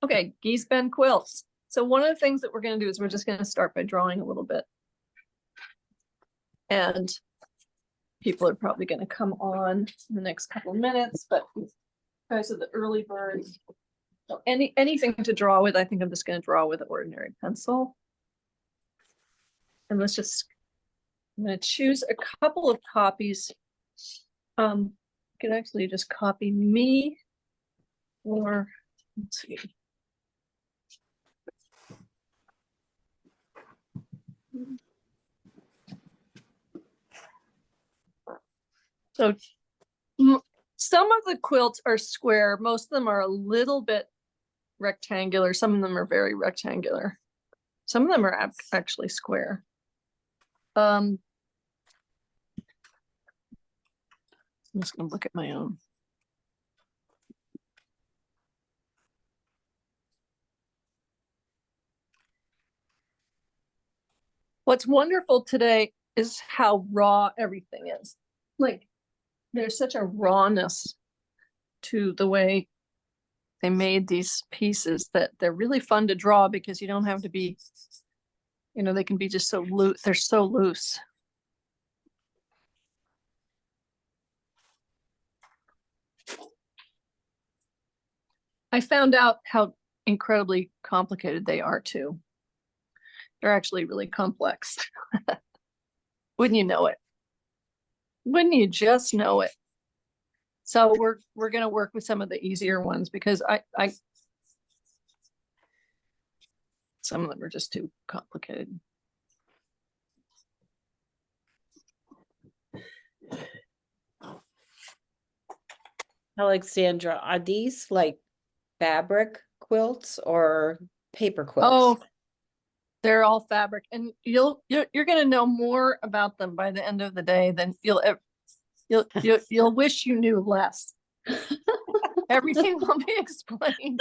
Okay, geese bend quilts. So one of the things that we're going to do is we're just going to start by drawing a little bit. And people are probably going to come on in the next couple of minutes, but because of the early birds, so anything to draw with, I think I'm just going to draw with an ordinary pencil. And let's just, I'm going to choose a couple of copies. You can actually just copy me, or let's see. So some of the quilts are square. Most of them are a little bit rectangular. Some of them are very rectangular. Some of them are actually square. I'm just going to look at my own. What's wonderful today is how raw everything is. Like, there's such a rawness to the way they made these pieces that they're really fun to draw, because you don't have to be, you know, they can be just so loose. They're so loose. I found out how incredibly complicated they are too. They're actually really complex. Wouldn't you know it? Wouldn't you just know it? So we're going to work with some of the easier ones, because I some of them are just too complicated. Alexandra, are these like fabric quilts or paper quilts? Oh, they're all fabric, and you're going to know more about them by the end of the day than you'll wish you knew less. Everything will be explained.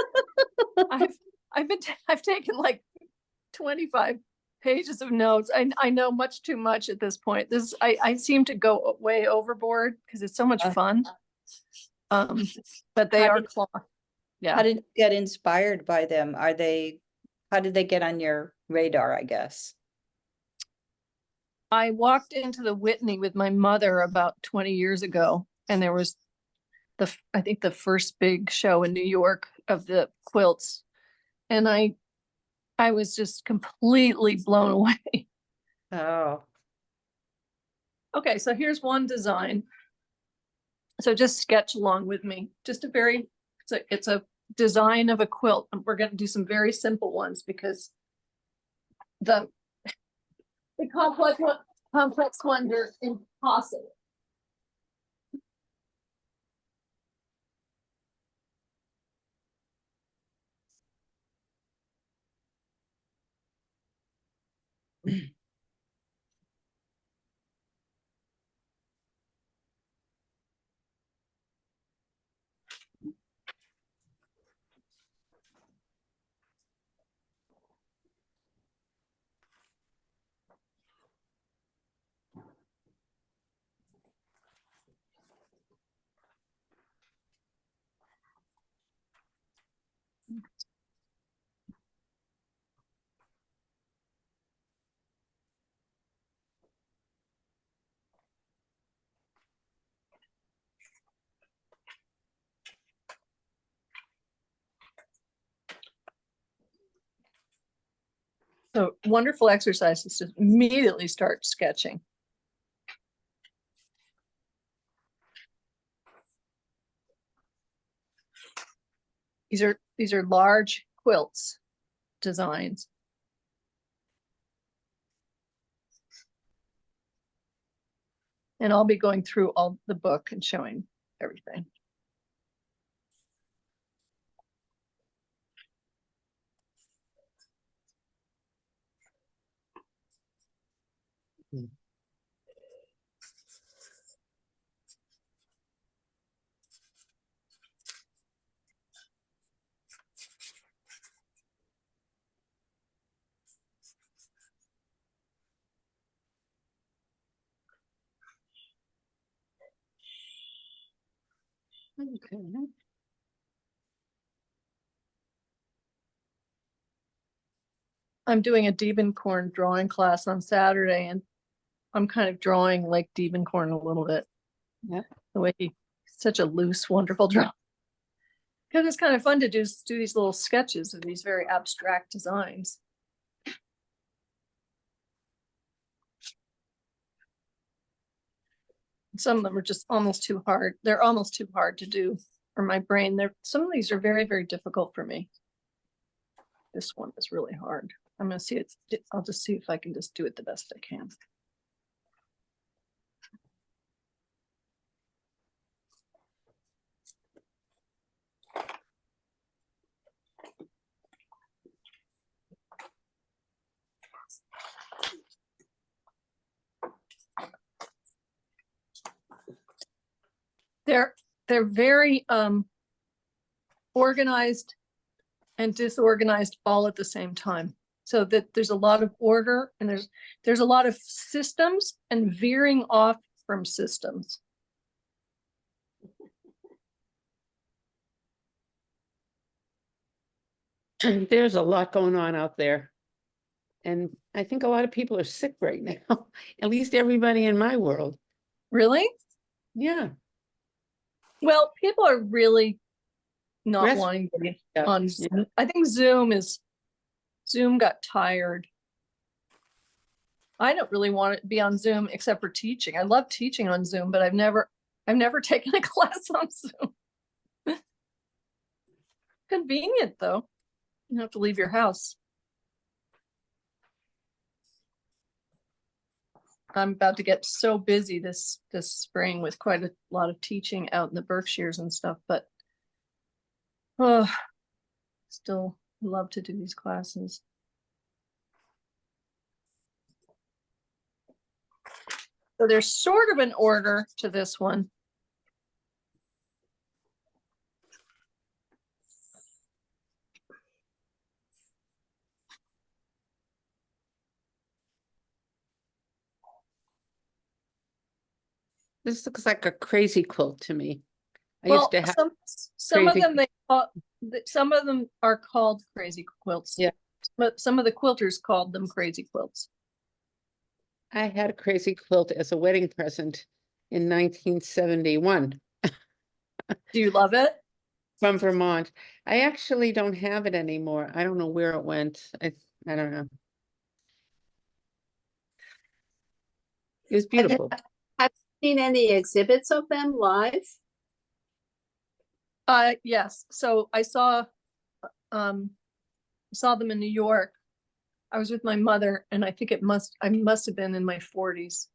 I've taken like 25 pages of notes. I know much too much at this point. I seem to go way overboard because it's so much fun. But they are cloth. Yeah. How did you get inspired by them? How did they get on your radar, I guess? I walked into the Whitney with my mother about 20 years ago, and there was I think the first big show in New York of the quilts. And I was just completely blown away. Oh. Okay, so here's one design. So just sketch along with me. Just it's a design of a quilt. And we're going to do some very simple ones, because the complex ones are impossible. So wonderful exercise is to immediately start sketching. These are large quilts designs. And I'll be going through all the book and showing everything. Okay. I'm doing a Diebenkorn drawing class on Saturday, and I'm kind of drawing like Diebenkorn a little bit. Yeah. The way he's such a loose, wonderful draw. Because it's kind of fun to do these little sketches of these very abstract designs. Some of them are just almost too hard. They're almost too hard to do for my brain. Some of these are very, very difficult for me. This one is really hard. I'm gonna see it. I'll just see if I can just do it the best I can. They're very organized and disorganized all at the same time. So that there's a lot of order, and there's a lot of systems and veering off from systems. And there's a lot going on out there. And I think a lot of people are sick right now, at least everybody in my world. Really? Yeah. Well, people are really not Rest- wanting to be Yeah. on Zoom. I think Zoom got tired. I don't really want to be on Zoom except for teaching. I love teaching on Zoom, but I've never taken a class on Zoom. Convenient though. You don't have to leave your house. I'm about to get so busy this spring with quite a lot of teaching out in the Berkshires and stuff, but still love to do these classes. So there's sort of an order to this one. This looks like a crazy quilt to me. I Well, used to have some of crazy- them some of them are called crazy quilts. Yeah. But some of the quilters called them crazy quilts. I had a crazy quilt as a wedding present in 1971 Do you love it? from Vermont. I actually don't have it anymore. I don't know where it went. I don't know. It was beautiful. Have you seen any exhibits of them live? Yes. So I saw them in New York. I was with my mother, and I think I must have been in my 40s.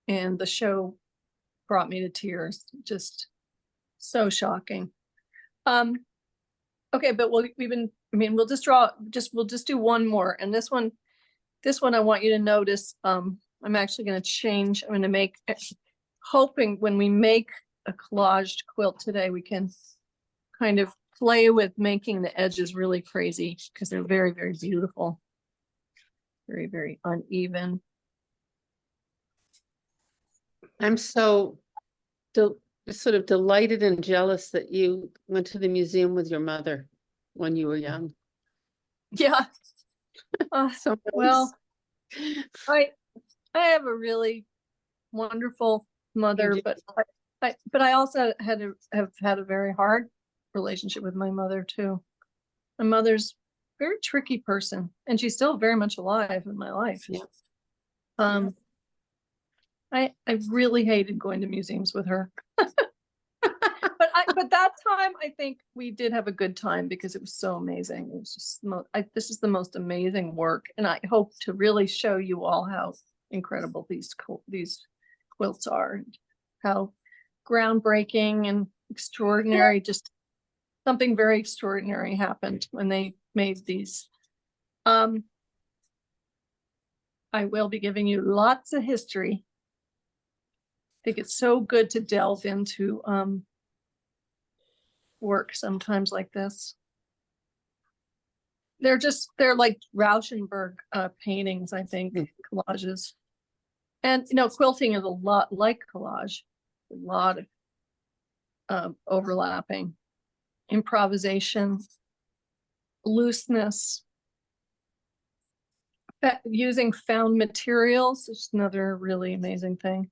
And the show brought me to tears. Just so shocking. Okay, but we'll just do one more. And this one I want you to notice. I'm actually going to change. I'm going to make, hoping when we make a collaged quilt today, we can kind of play with making the edges really crazy, because they're very, very beautiful. Very, very uneven. I'm so sort of delighted and jealous that you went to the museum with your mother when you were young. Yeah. So Well, I have a really wonderful mother, do. but I also have had a very hard relationship with my mother too. My mother's a very tricky person, and she's still very much alive in my life. Yeah. I really hated going to museums with her. But that time I think we did have a good time because it was so amazing. It was just this is the most amazing work, and I hope to really show you all how incredible these quilts are, and how groundbreaking and extraordinary. Just something very extraordinary happened when they made these. I will be giving you lots of history. I think it's so good to delve into work sometimes like this. They're like Rauschenberg paintings, I think, collages. And quilting is a lot like collage, a lot of overlapping, improvisation, looseness, using found materials is another really amazing thing.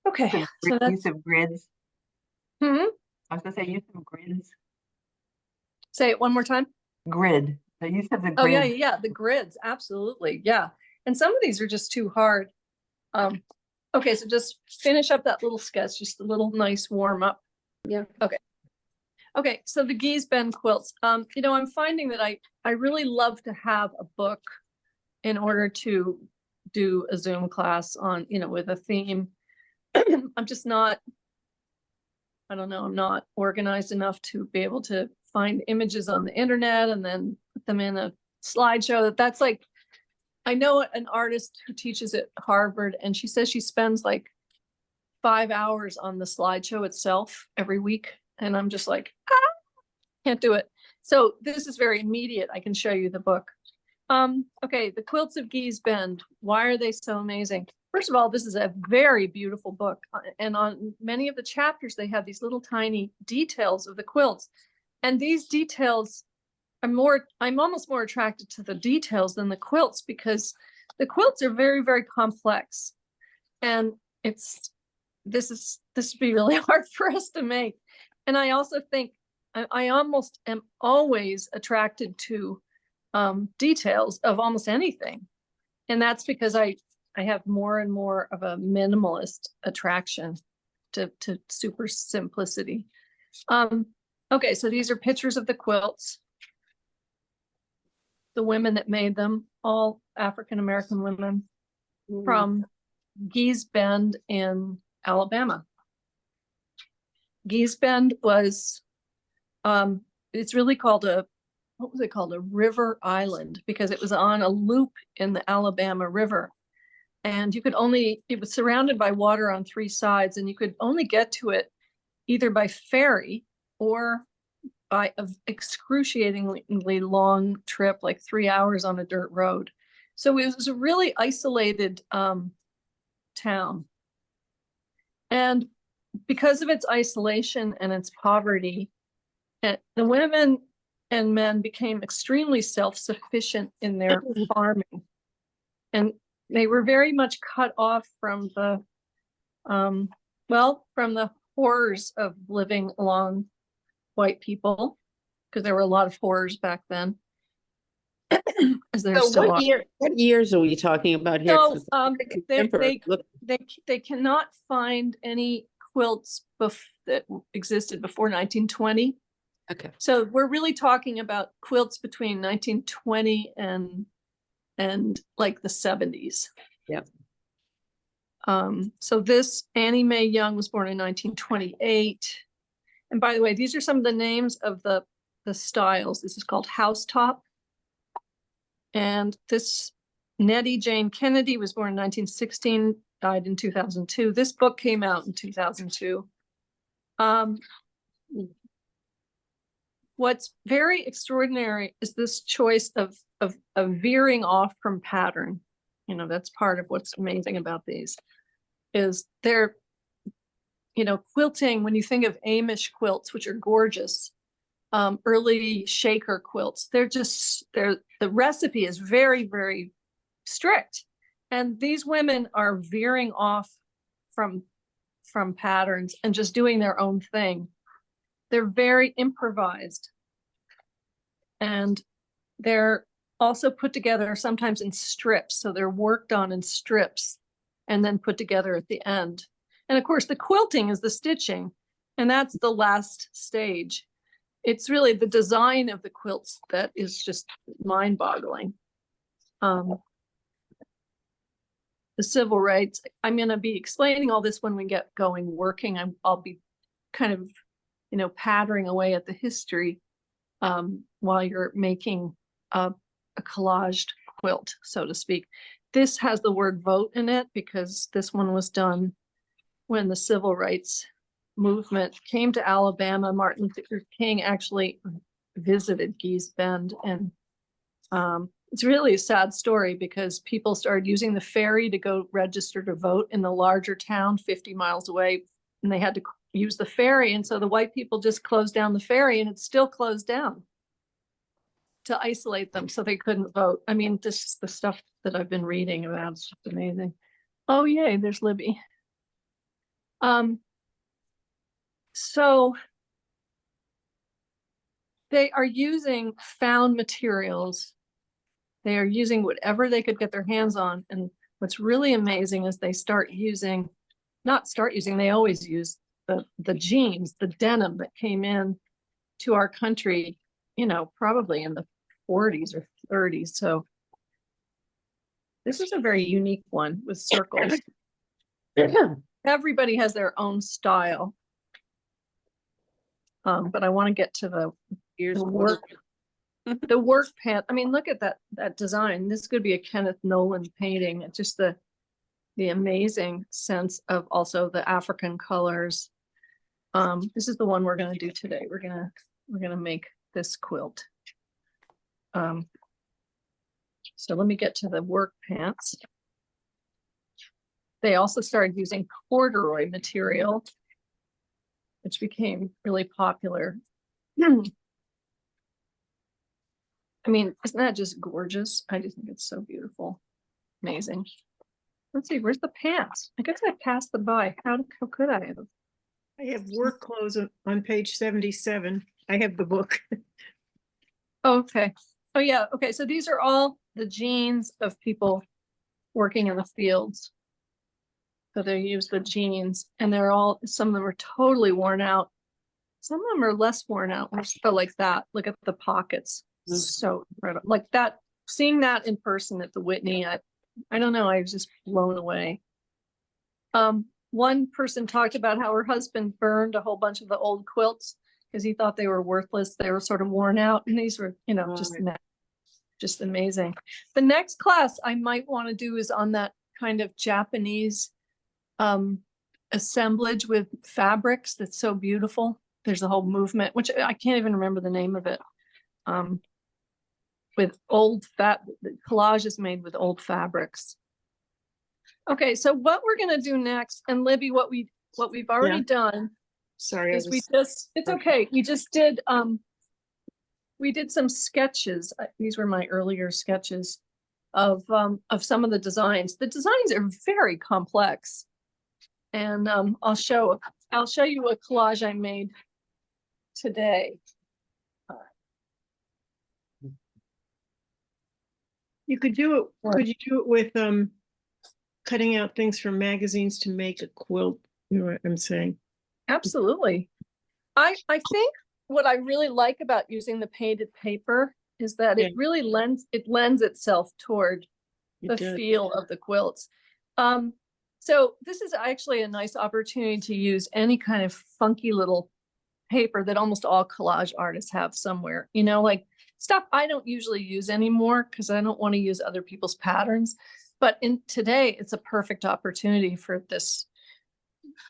Okay, so that's, Use of grids. hmm, I was gonna say use of grids. say it one more time. Grid. The use of the Oh, yeah, grid. yeah, the grids, absolutely, yeah. And some of these are just too hard. Okay, so just finish up that little sketch, just a little nice warm up. Yeah. Okay. Okay, so the Geese Bend quilts. You know, I'm finding that I really love to have a book in order to do a Zoom class on, you know, with a theme. I'm just not, I don't know, I'm not organized enough to be able to find images on the internet and then put them in a slideshow. That's like, I know an artist who teaches at Harvard, and she says she spends like 5 hours on the slideshow itself every week. And I'm just like, can't do it. So this is very immediate. I can show you the book. Okay, the Quilts of Geese Bend. Why are they so amazing? First of all, this is a very beautiful book. And on many of the chapters, they have these little tiny details of the quilts. And these details I'm almost more attracted to the details than the quilts, because the quilts are very, very complex. And this would be really hard for us to make. And I also think I almost am always attracted to details of almost anything. And that's because I have more and more of a minimalist attraction to super simplicity. Okay, so these are pictures of the quilts. The women that made them, all African-American women from Geese Bend in Alabama. Geese Bend was, it's really called what was it called? A river island, because it was on a loop in the Alabama River. And it was surrounded by water on 3 sides, and you could only get to it either by ferry or by an excruciatingly long trip, like 3 hours on a dirt road. So it was a really isolated town. And because of its isolation and its poverty, the women and men became extremely self-sufficient in their farming. And they were very much cut off from the, from the horrors of living along white people, because there were a lot of horrors back then. As there So still are. what years are we talking about here? So 'Cause it's contemporary. Look, they cannot find any quilts that existed before 1920. okay. So we're really talking about quilts between 1920 and like the 70s. Yep. So this Annie Mae Young was born in 1928. And by the way, these are some of the names of the styles. This is called housetop. And this Nettie Jane Kennedy was born in 1916, died in 2002. This book came out in 2002. What's very extraordinary is this choice of veering off from pattern. You know, that's part of what's amazing about these, is they're, you know, quilting, when you think of Amish quilts, which are gorgeous, early shaker quilts, the recipe is very, very strict. And these women are veering off from patterns and just doing their own thing. They're very improvised. And they're also put together sometimes in strips. So they're worked on in strips and then put together at the end. And of course, the quilting is the stitching, and that's the last stage. It's really the design of the quilts that is just mind-boggling. The civil rights, I'm going to be explaining all this when we get going working. I'll be kind of, you know, pattering away at the history while you're making a collaged quilt, so to speak. This has the word vote in it because this one was done when the civil rights movement came to Alabama. Martin Luther King actually visited Geese Bend, and it's really a sad story because people started using the ferry to go register to vote in the larger town 50 miles away, and they had to use the ferry. And so the white people just closed down the ferry, and it's still closed down. to isolate them so they couldn't vote. I mean, this is the stuff that I've been reading about. It's just amazing. Oh, yay, there's Libby. So they are using found materials. They are using whatever they could get their hands on. And what's really amazing is they they always use the jeans, the denim that came in to our country, you know, probably in the 40s or 30s. So this is a very unique one with circles. Everybody has their own style. But I want to get to the work. The work pant. I mean, look at that design. This could be a Kenneth Nolan painting. It's just the amazing sense of also the African colors. This is the one we're gonna do today. We're gonna make this quilt. So let me get to the work pants. They also started using corduroy material, which became really popular. I mean, isn't that just gorgeous? I just think it's so beautiful. Amazing. Let's see, where's the pants? I guess I passed them by. How could I have? I have work clothes on page 77. I have the book. Oh, okay. Oh yeah, okay. So these are all the jeans of people working in the fields. So they use the jeans and some of them are totally worn out. Some of them are less worn out. So like that, look at the pockets. So incredible. Like that, seeing that in person at the Whitney, I don't know, I was just blown away. One person talked about how her husband burned a whole bunch of the old quilts because he thought they were worthless. They were sort of worn out, and these were, you know, just amazing. The next class I might want to do is on that kind of Japanese assemblage with fabrics that's so beautiful. There's a whole movement, which I can't even remember the name of it. With collage is made with old fabrics. Okay, so what we're gonna do next, and Libby, what we've already done. Sorry, is it's okay. We just did we did some sketches. These were my earlier sketches of some of the designs. The designs are very complex, and I'll show you a collage I made today. you could do it. Could you do it with cutting out things from magazines to make a quilt? You know what I'm saying? Absolutely. I think what I really like about using the painted paper is that it really lends itself toward the feel of the quilts. So this is actually a nice opportunity to use any kind of funky little paper that almost all collage artists have somewhere, you know, like stuff I don't usually use anymore because I don't want to use other people's patterns. But today it's a perfect opportunity for this,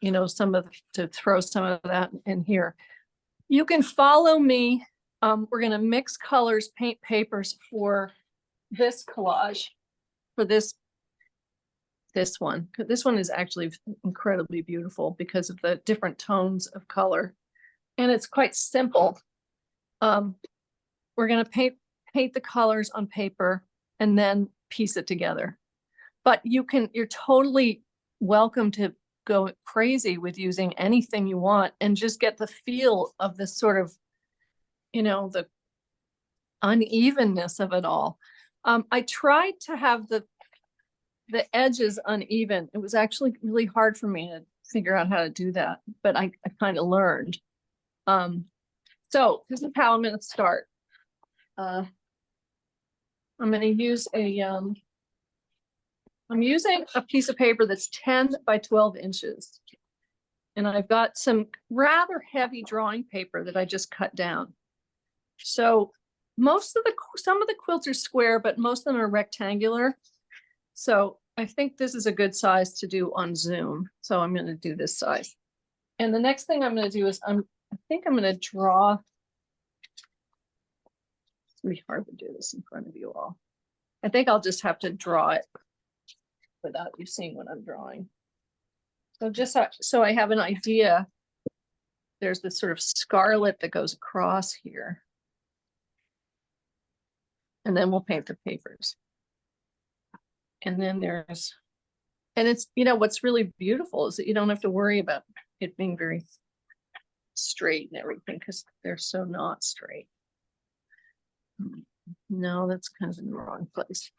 you know, to throw some of that in here. You can follow me. We're going to mix colors, paint papers for this collage, for this one. This one is actually incredibly beautiful because of the different tones of color. And it's quite simple. We're going to paint the colors on paper and then piece it together. But you're totally welcome to go crazy with using anything you want and just get the feel of this sort of, you know, the unevenness of it all. I tried to have the edges uneven. It was actually really hard for me to figure out how to do that, but I kind of learned. So this is how I'm going to start. I'm going to use I'm using a piece of paper that's 10 by 12 inches. And I've got some rather heavy drawing paper that I just cut down. So some of the quilts are square, but most of them are rectangular. So I think this is a good size to do on Zoom. So I'm going to do this size. And the next thing I'm going to do is I think I'm going to draw. It's going to be hard to do this in front of you all. I think I'll just have to draw it without you seeing what I'm drawing. So just so I have an idea, there's this sort of scarlet that goes across here. And then we'll paint the papers. And then there's, and it's, you know, what's really beautiful is that you don't have to worry about it being very straight and everything, because they're so not straight. No, that's kind of in the wrong place.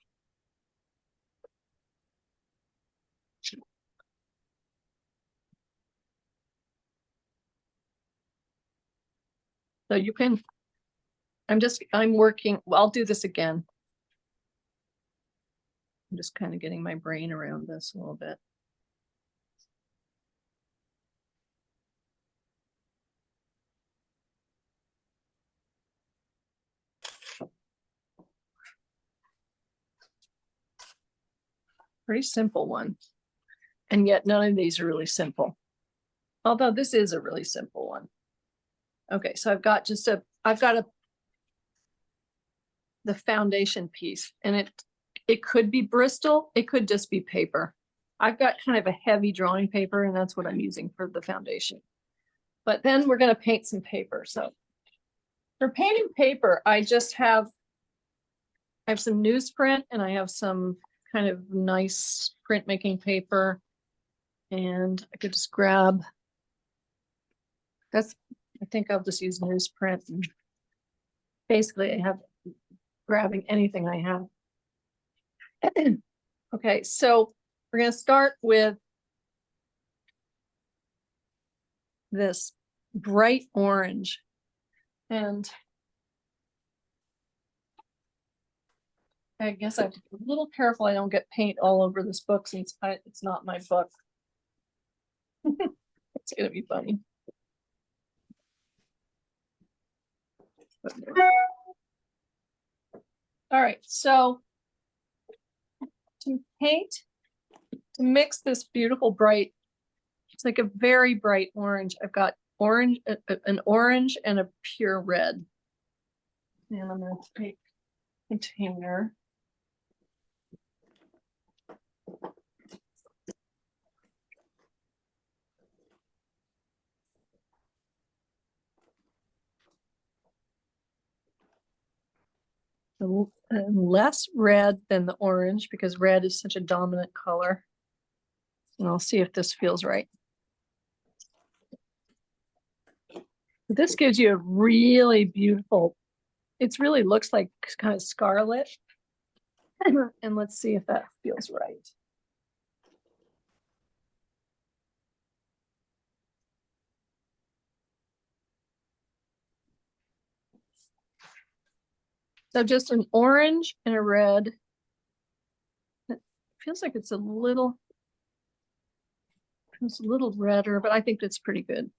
So you can, I'm working, well, I'll do this again. I'm just kind of getting my brain around this a little bit. Pretty simple one. And yet none of these are really simple. Although this is a really simple one. Okay, so I've got the foundation piece, and it could be Bristol, it could just be paper. I've got kind of a heavy drawing paper, and that's what I'm using for the foundation. But then we're going to paint some paper. So for painting paper, I have some newsprint, and I have some kind of nice printmaking paper. And I could just grab, I think I'll just use newsprint. And basically, I have grabbing anything I have. Okay, so we're going to start with this bright orange. And I guess I have to be a little careful I don't get paint all over this book, since it's not my book. It's going to be funny. All right, so to mix this beautiful bright, it's like a very bright orange. I've got orange, an orange and a pure red. And I'm going to take a container. Less red than the orange, because red is such a dominant color. And I'll see if this feels right. This gives you a really beautiful, it really looks like kind of scarlet. And let's see if that feels right. So just an orange and a red. It feels like it's a little redder, but I think it's pretty good.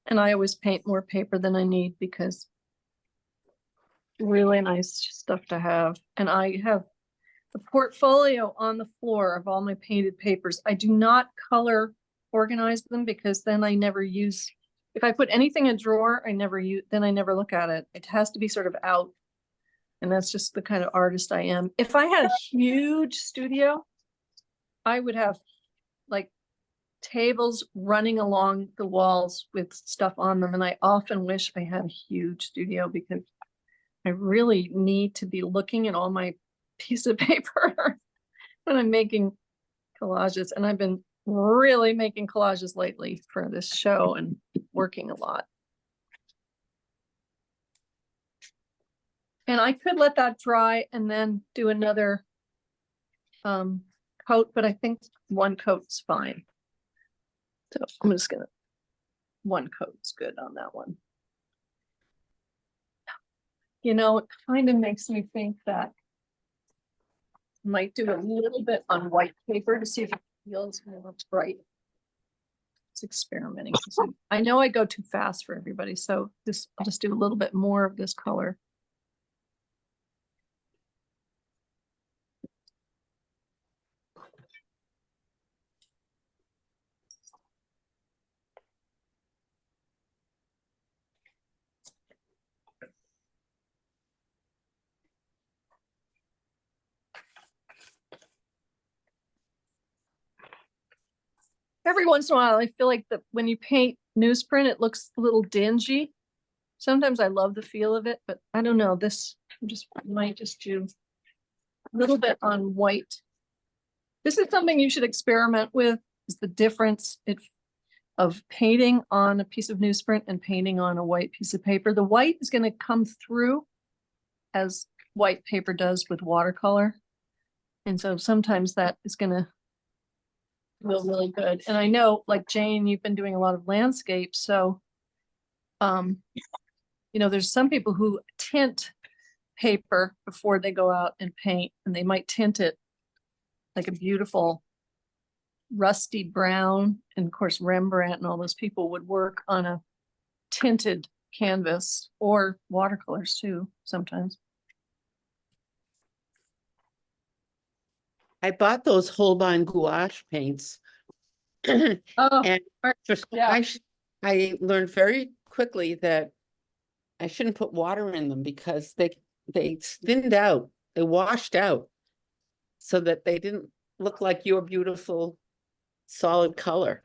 And I always paint more paper than I need, because really nice stuff to have. And I have a portfolio on the floor of all my painted papers. I do not color organize them, because then I never use, if I put anything in a drawer, I never look at it. It has to be sort of out. And that's just the kind of artist I am. If I had a huge studio, I would have like tables running along the walls with stuff on them. And I often wish I had a huge studio, because I really need to be looking at all my piece of paper when I'm making collages. And I've been really making collages lately for this show and working a lot. And I could let that dry and then do another coat, but I think one coat's fine. So I'm just gonna, one coat's good on that one. You know, it kind of makes me think that I might do a little bit on white paper to see if it feels more bright. It's experimenting. I know I go too fast for everybody, so I'll just do a little bit more of this color. every once in a while, I feel like that when you paint newsprint, it looks a little dingy. Sometimes I love the feel of it, but I don't know, this might just do a little bit on white. This is something you should experiment with, is the difference of painting on a piece of newsprint and painting on a white piece of paper. The white is going to come through as white paper does with watercolor. And so sometimes that is going to feel really good. And I know, like Jane, you've been doing a lot of landscapes. So, you know, there's some people who tint paper before they go out and paint, and they might tint it like a beautiful rusty brown. And of course, Rembrandt and all those people would work on a tinted canvas, or watercolors too, sometimes. I bought those Holbein gouache paints. Oh, And for yeah. I learned very quickly that I shouldn't put water in them because they thinned out, they washed out, so that they didn't look like your beautiful solid color.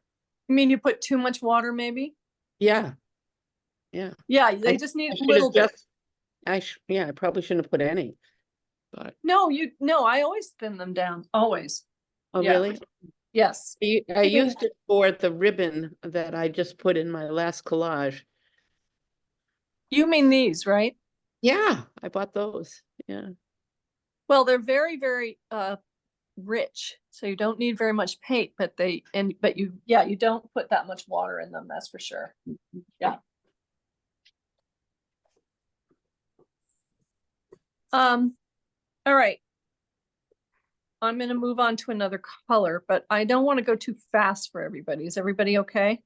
You mean you put too much water, maybe? Yeah. Yeah. Yeah, they I- just need I a should little have bit. just, yeah, I probably shouldn't have put any, but, No, I always thin them down, always. oh, Yeah. really? Yes. I used it for the ribbon that I just put in my last collage. You mean these, right? Yeah, I bought those. Yeah. Well, they're very, very rich, so you don't need very much paint, but you don't put that much water in them, that's for sure. Yeah. All right. I'm gonna move on to another color, but I don't want to go too fast for everybody. Is everybody okay?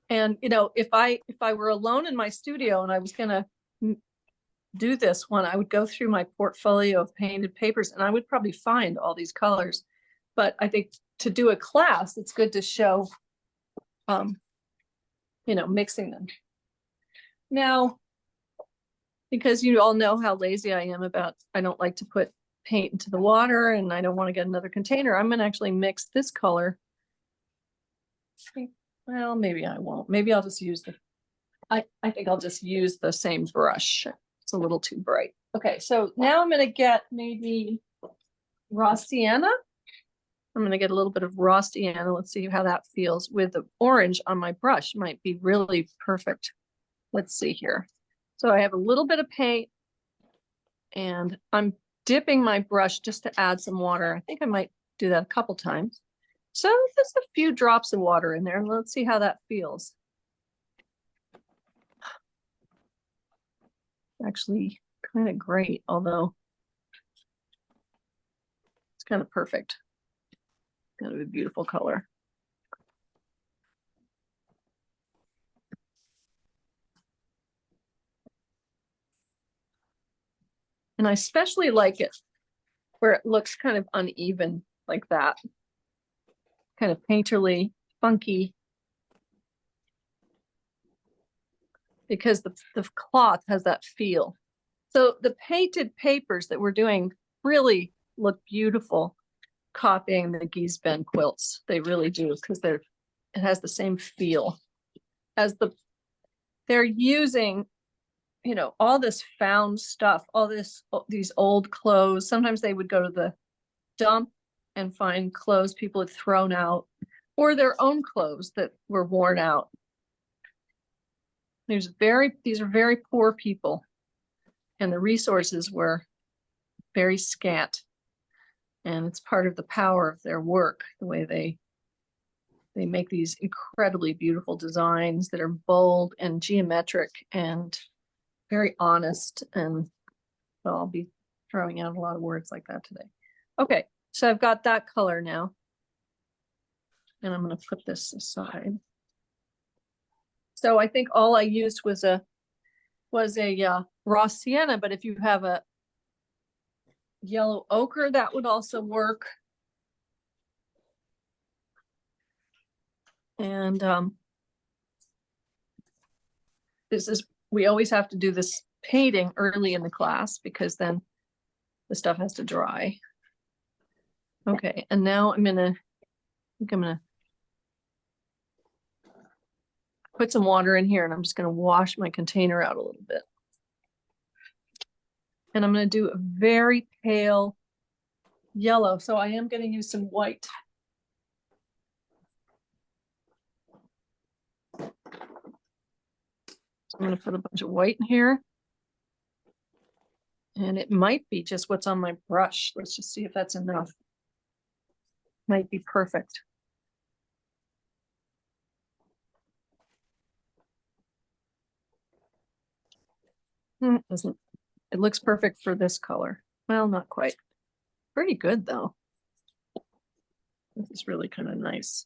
And you know, if I were alone in my studio and I was gonna do this one, I would go through my portfolio of painted papers and I would probably find all these colors. But I think to do a class, it's good to show, you know, mixing them. Now, because you all know how lazy I am about, I don't like to put paint into the water and I don't want to get another container. I'm gonna actually mix this color. Well, maybe I won't. Maybe I'll just use I think I'll just use the same brush. It's a little too bright. Okay, so now I'm gonna get maybe raw sienna. I'm gonna get a little bit of raw sienna. Let's see how that feels with the orange on my brush. Might be really perfect. Let's see here. So I have a little bit of paint and I'm dipping my brush just to add some water. I think I might do that a couple times. So just a few drops of water in there and let's see how that feels. Actually kind of great, although it's kind of perfect. Kind of a beautiful color. And I especially like it where it looks kind of uneven like that. Kind of painterly, funky. Because the cloth has that feel. So the painted papers that we're doing really look beautiful copying the Giesben quilts. They really do, because it has the same feel as they're using, you know, all this found stuff, these old clothes. Sometimes they would go to the dump and find clothes people had thrown out or their own clothes that were worn out. These are very poor people and the resources were very scant. And it's part of the power of their work, the way they make these incredibly beautiful designs that are bold and geometric and very honest. And so I'll be throwing out a lot of words like that today. Okay, so I've got that color now. And I'm going to put this aside. So I think all I used was a raw sienna, but if you have a yellow ochre, that would also work. And we always have to do this painting early in the class because then the stuff has to dry. Okay, and now I think I'm gonna put some water in here and I'm just gonna wash my container out a little bit. And I'm gonna do a very pale yellow, so I am gonna use some white. So I'm gonna put a bunch of white in here. And it might be just what's on my brush. Let's just see if that's enough. Might be perfect. It looks perfect for this color. Well, not quite. Pretty good though. This is really kind of nice.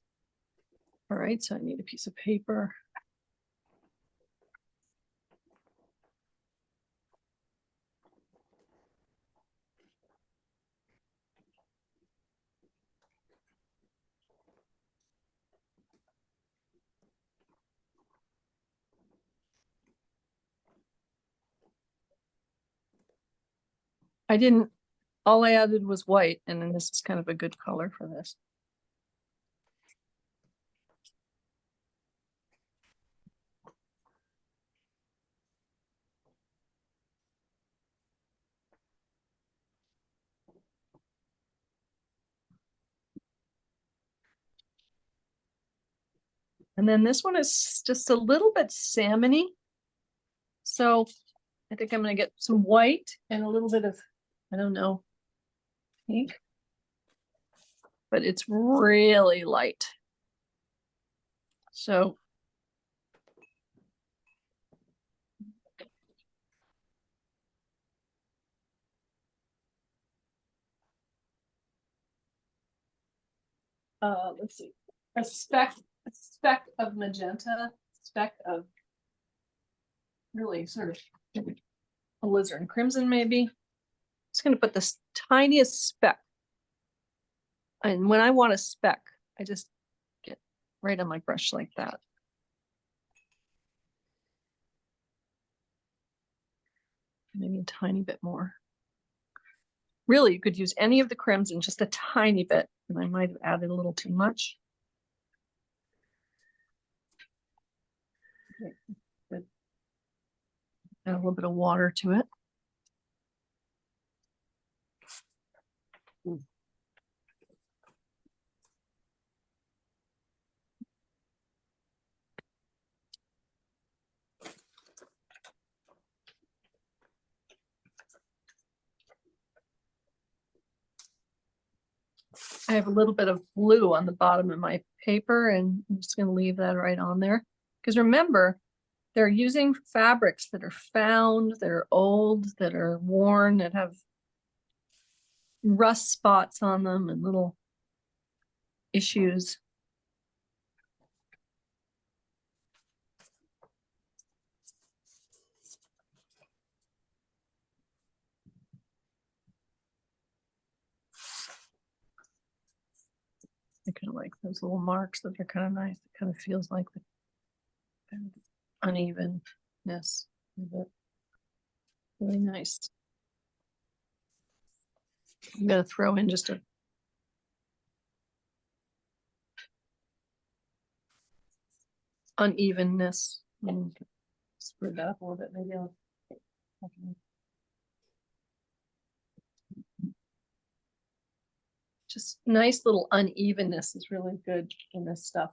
All right, so I need a piece of paper. All I added was white, and then this is kind of a good color for this. And then this one is just a little bit salmony. So I think I'm gonna get some white and a little bit of, I don't know, pink. But it's really light. So let's see, a speck of magenta, speck of really sort of alizarin crimson maybe. Just gonna put this tiniest speck. And when I want a speck, I just get right on my brush like that. Maybe a tiny bit more. Really, you could use any of the crimson, just a tiny bit, and I might have added a little too much. Okay, good. Add a little bit of water to it. I have a little bit of blue on the bottom of my paper, and I'm just going to leave that right on there. Because remember, they're using fabrics that are found, that are old, that are worn, that have rust spots on them and little issues. I kind of like those little marks that are kind of nice. It kind of feels like the kind of unevenness of it. Really nice. I'm gonna throw in just a unevenness. Spread that up a little bit. Maybe I'll. Just nice little unevenness is really good in this stuff.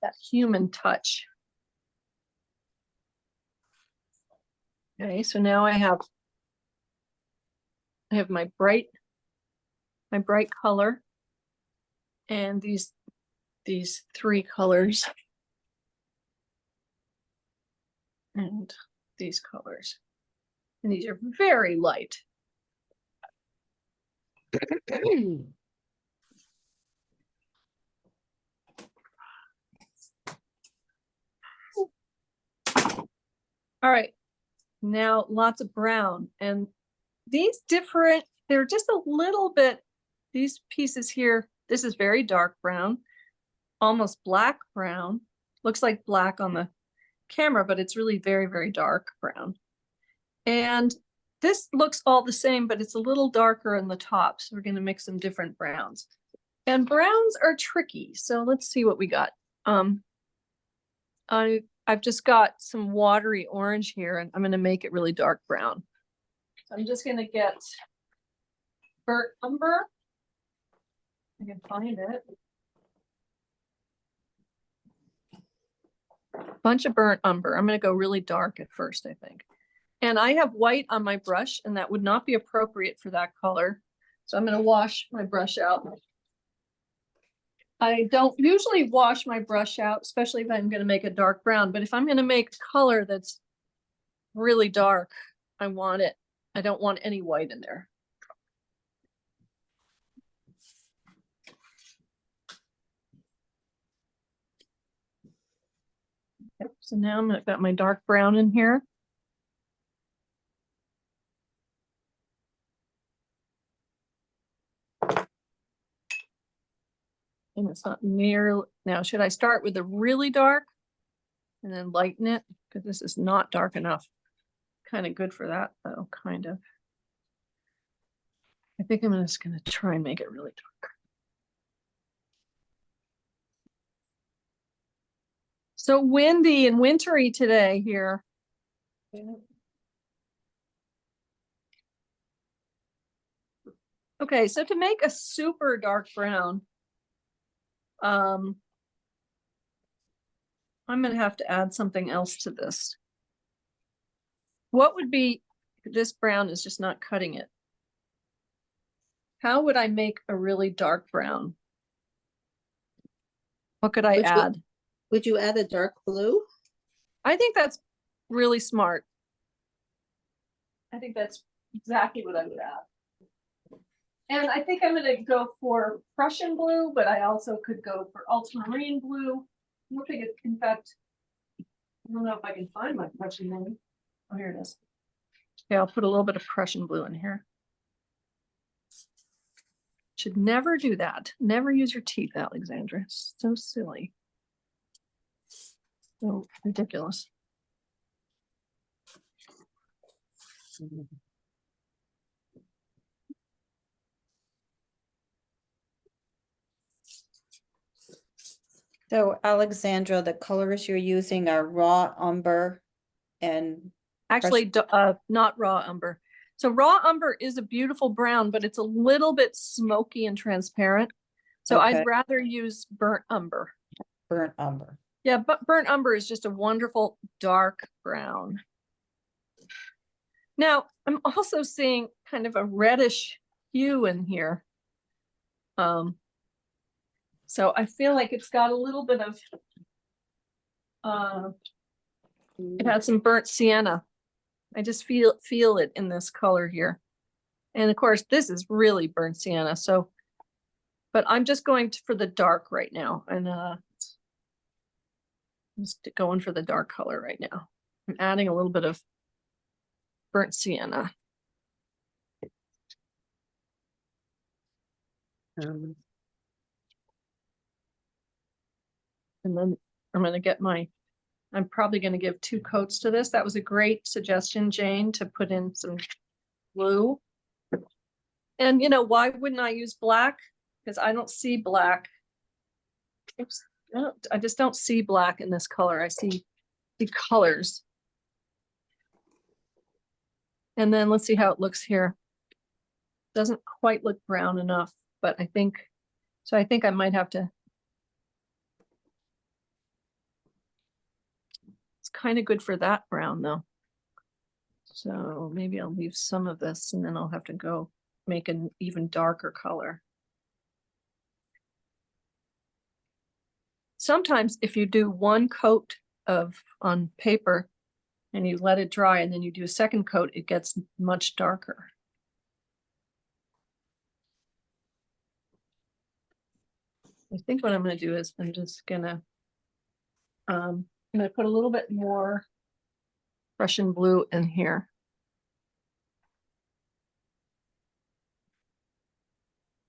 That human touch. Okay, so now I have my bright color and these three colors and these colors. And these are very light. All right, now lots of brown, and these they're just a little bit, these pieces here, this is very dark brown, almost black brown, looks like black on the camera, but it's really very, very dark brown. And this looks all the same, but it's a little darker in the top. So we're gonna mix some different browns. And browns are tricky. So let's see what we got. I've just got some watery orange here and I'm gonna make it really dark brown. So I'm just gonna get burnt umber. I can find it. Bunch of burnt umber. I'm gonna go really dark at first, I think. And I have white on my brush and that would not be appropriate for that color. So I'm gonna wash my brush out. I don't usually wash my brush out, especially if I'm gonna make a dark brown, but if I'm gonna make a color that's really dark, I want it. I don't want any white in there. Okay, so now I've got my dark brown in here. And it's not near, now should I start with the really dark and then lighten it? Because this is not dark enough. Kind of good for that though, kind of. I think I'm just gonna try and make it really dark. So windy and wintry today here. Okay, so to make a super dark brown, I'm gonna have to add something else to this. What would be, this brown is just not cutting it. How would I make a really dark brown? What could I add? Would you add a dark blue? I think that's really smart. I think that's exactly what I would add. And I think I'm gonna go for Prussian blue, but I also could go for ultramarine blue. I don't think it's, in fact, I don't know if I can find my Prussian blue. Oh, here it is. Okay, I'll put a little bit of Prussian blue in here. Should never do that. Never use your teeth, Alexandra. It's so silly. So ridiculous. So Alexandra, the colors you're using are raw umber and Actually, not raw umber. So raw umber is a beautiful brown, but it's a little bit smoky and transparent. So Okay. I'd rather use burnt umber. burnt umber. Yeah, but burnt umber is just a wonderful dark brown. Now, I'm also seeing kind of a reddish hue in here. So I feel like it's got a little bit of, it has some burnt sienna. I just feel it in this color here. And of course, this is really burnt sienna. So, but I'm just going for the dark right now. And just going for the dark color right now. I'm adding a little bit of burnt sienna. And then I'm going to get my, I'm probably going to give 2 coats to this. That was a great suggestion, Jane, to put in some blue. And you know, why wouldn't I use black? Because I don't see black. Oops, I just don't see black in this color. I see the colors. And then let's see how it looks here. Doesn't quite look brown enough, but I think, so I think I might have to. It's kind of good for that brown though. So maybe I'll leave some of this and then I'll have to go make an even darker color. Sometimes if you do 1 coat on paper and you let it dry and then you do a 2nd coat, it gets much darker. I think what I'm going to do is I'm just gonna put a little bit more Prussian blue in here.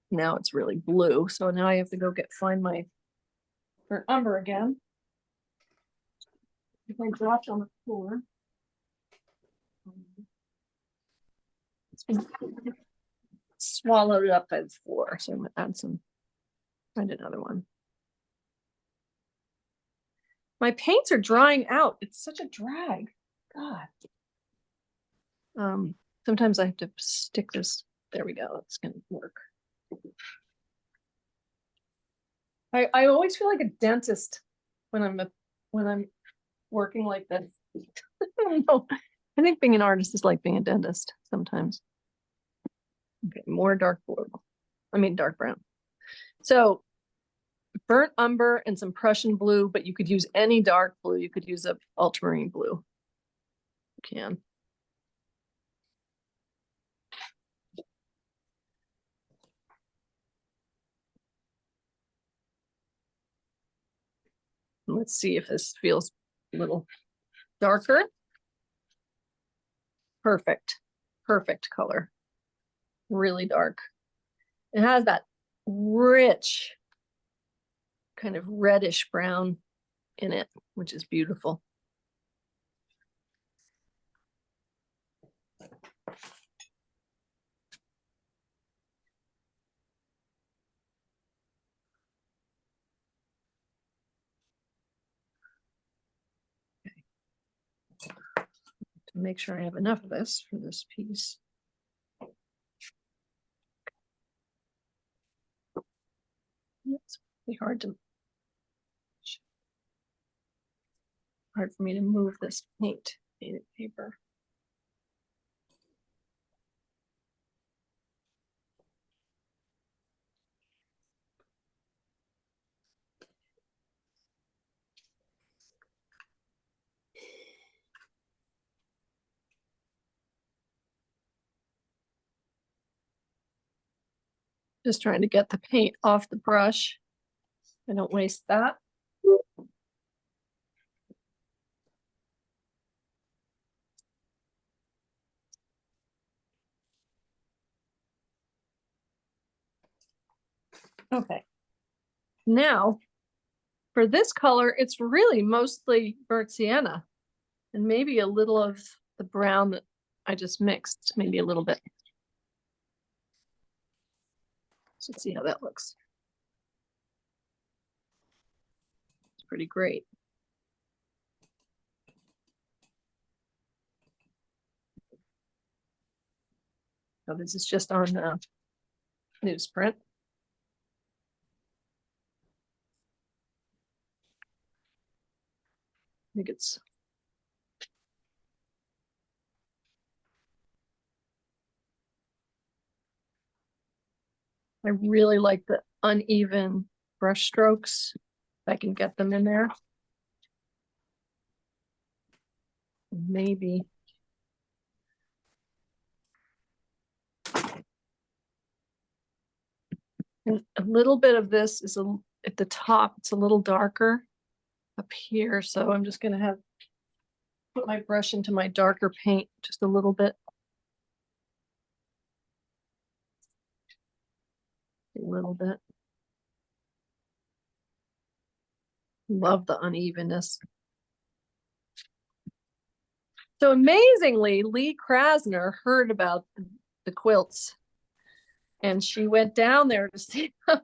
Now it's really blue, so now I have to go find my burnt umber again. If I dropped on the floor. swallowed it up by the floor. So I'm gonna add some, find another one. My paints are drying out. It's such a drag. God. Sometimes I have to stick this. There we go. It's gonna work. I always feel like a dentist when I'm working like this. I don't know. I think being an artist is like being a dentist sometimes. Okay, more dark blue. I mean dark brown. So burnt umber and some Prussian blue, but you could use any dark blue. You could use a ultramarine blue. You can. Let's see if this feels a little darker. Perfect. Perfect color. Really dark. It has that rich kind of reddish brown in it, which is beautiful. To make sure I have enough of this for this piece. It's really hard for me to move this painted paper. Just trying to get the paint off the brush. I don't waste that. Okay. Now, for this color, it's really mostly burnt sienna and maybe a little of the brown that I just mixed, maybe a little bit. So let's see how that looks. It's pretty great. So this is just on newsprint. I think it's I really like the uneven brush strokes. If I can get them in there. Maybe. And a little bit of this is at the top, it's a little darker up here. So I'm just gonna have put my brush into my darker paint just a little bit. A little bit. Love the unevenness. So amazingly, Lee Krasner heard about the quilts and she went down there to see them.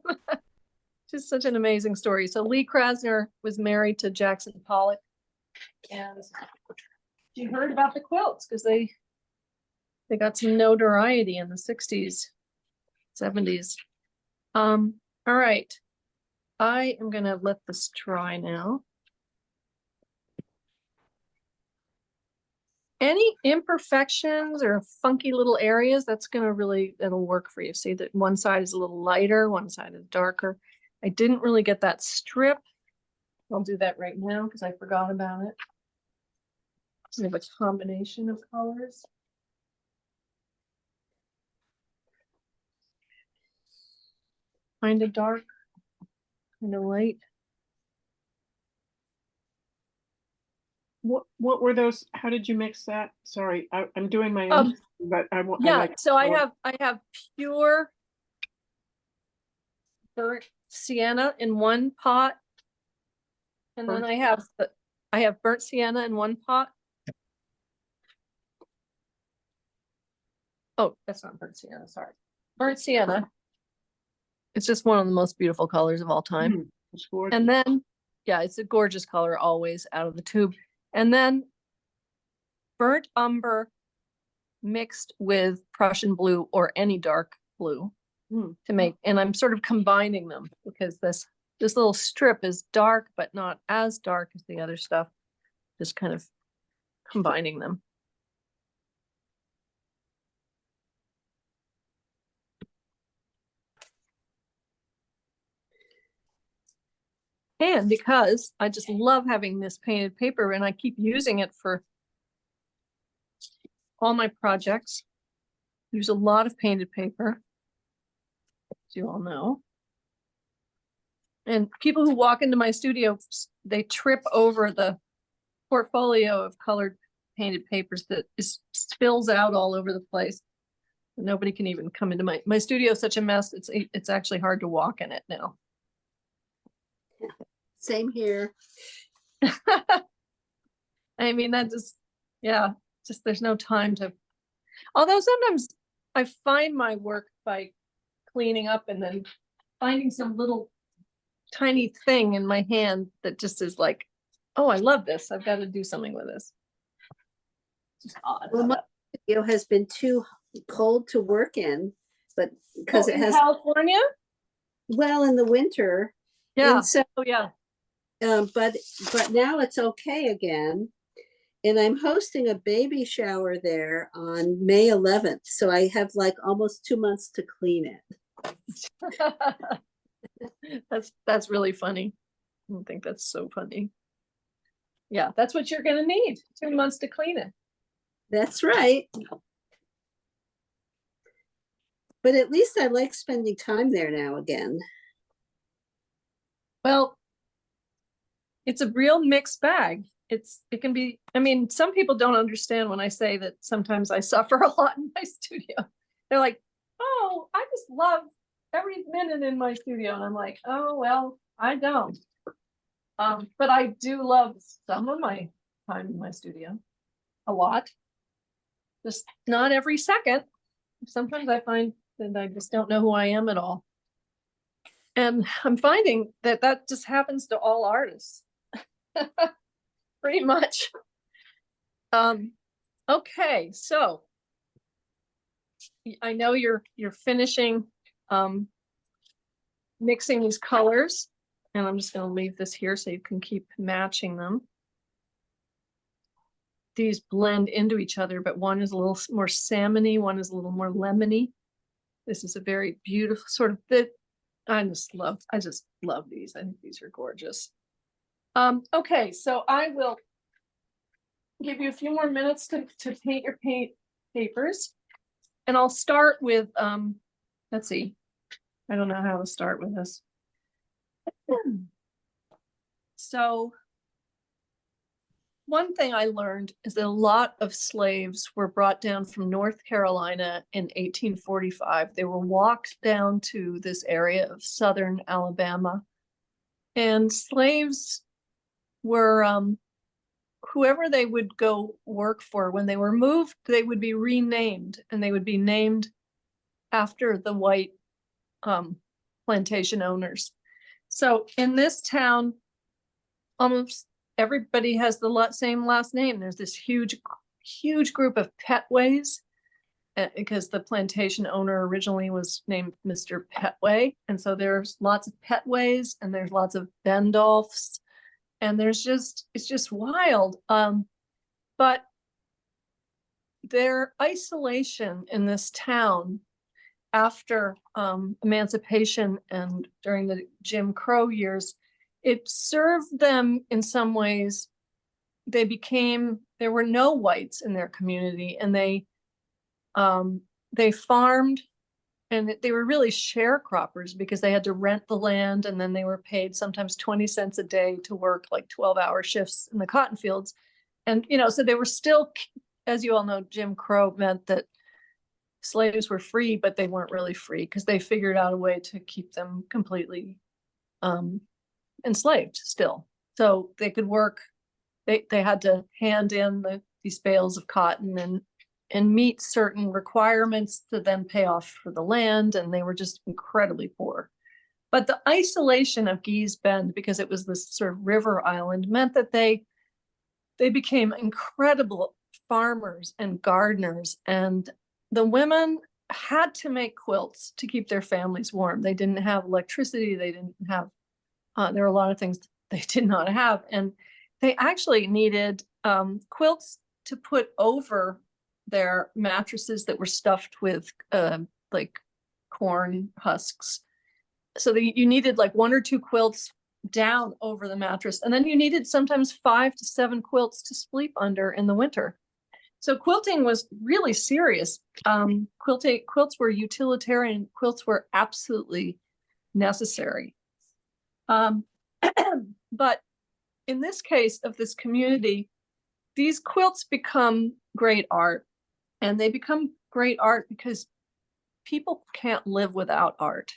Just such an amazing story. So Lee Krasner was married to Jackson Pollock and she heard about the quilts because they got some notoriety in the 60s, 70s. All right. I am gonna let this dry now. Any imperfections or funky little areas, that's gonna really, it'll work for you. See that one side is a little lighter, one side is darker. I didn't really get that strip. I'll do that right now because I forgot about it. We have a combination of colors. Kind of dark, kind of light. What were those? How did you mix that? Sorry, I'm doing my own, but I want. Yeah, like so I color. have pure burnt sienna in one pot. And then I have burnt sienna in one pot. Oh, that's not burnt sienna, sorry. Burnt sienna. It's just one of the most beautiful colors of all time. Mm, it's gorgeous. And then, yeah, it's a gorgeous color always out of the tube. And then burnt umber mixed with Prussian blue or any dark blue Mm. to make, and I'm sort of combining them because this little strip is dark, but not as dark as the other stuff. Just kind of combining them. And because I just love having this painted paper and I keep using it for all my projects, use a lot of painted paper, as you all know. And people who walk into my studio, they trip over the portfolio of colored painted papers that spills out all over the place. Nobody can even come into my studio is such a mess. It's actually hard to walk in it now. Same here. I mean, that just, yeah, just there's no time to, although sometimes I find my work by cleaning up and then finding some little tiny thing in my hand that just is like, oh, I love this. I've got to do something with this. Just odd. Well, my studio has been too cold to work in, but because it in has, California? well, in the winter. Yeah. And so, Oh, yeah. but now it's okay again. And I'm hosting a baby shower there on May 11th. So I have like almost 2 months to clean it. That's really funny. I don't think that's so funny. Yeah, that's what you're gonna need. 2 months to clean it. That's right. But at least I like spending time there now again. Well, it's a real mixed bag. It can be, I mean, some people don't understand when I say that sometimes I suffer a lot in my studio. They're like, oh, I just love every minute in my studio. And I'm like, oh, well, I don't. But I do love some of my time in my studio. A lot. Just not every second. Sometimes I find that I just don't know who I am at all. And I'm finding that that just happens to all artists. Pretty much. Okay, so I know you're finishing mixing these colors, and I'm just going to leave this here so you can keep matching them. These blend into each other, but one is a little more salmony, one is a little more lemony. This is a very beautiful sort of bit. I just love these. I think these are gorgeous. Okay, so I will give you a few more minutes to paint your papers. And I'll start with, let's see, I don't know how to start with this. So one thing I learned is that a lot of slaves were brought down from North Carolina in 1845. They were walked down to this area of southern Alabama. And slaves were, whoever they would go work for, when they were moved, they would be renamed, and they would be named after the white plantation owners. So in this town, almost everybody has the same last name. There's this huge group of Petways, because the plantation owner originally was named Mr. Petway. And so there's lots of Petways, and there's lots of Bendolphs, and it's just wild. But their isolation in this town after emancipation and during the Jim Crow years, it served them in some ways. There were no whites in their community, and they farmed, and they were really sharecroppers because they had to rent the land, and then they were paid sometimes 20 cents a day to work like 12-hour shifts in the cotton fields. And, so they were still, as you all know, Jim Crow meant that slaves were free, but they weren't really free because they figured out a way to keep them completely enslaved still. So they could work, they had to hand in these bales of cotton and meet certain requirements to then pay off for the land, and they were just incredibly poor. But the isolation of Gee's Bend, because it was this sort of river island, meant that they became incredible farmers and gardeners, and the women had to make quilts to keep their families warm. They didn't have electricity. They didn't have, there were a lot of things they did not have. And they actually needed quilts to put over their mattresses that were stuffed with like corn husks. So you needed like 1 or 2 quilts down over the mattress. And then you needed sometimes 5 to 7 quilts to sleep under in the winter. So quilting was really serious. Quilts were utilitarian. Quilts were absolutely necessary. But in this case of this community, these quilts become great art, and they become great art because people can't live without art.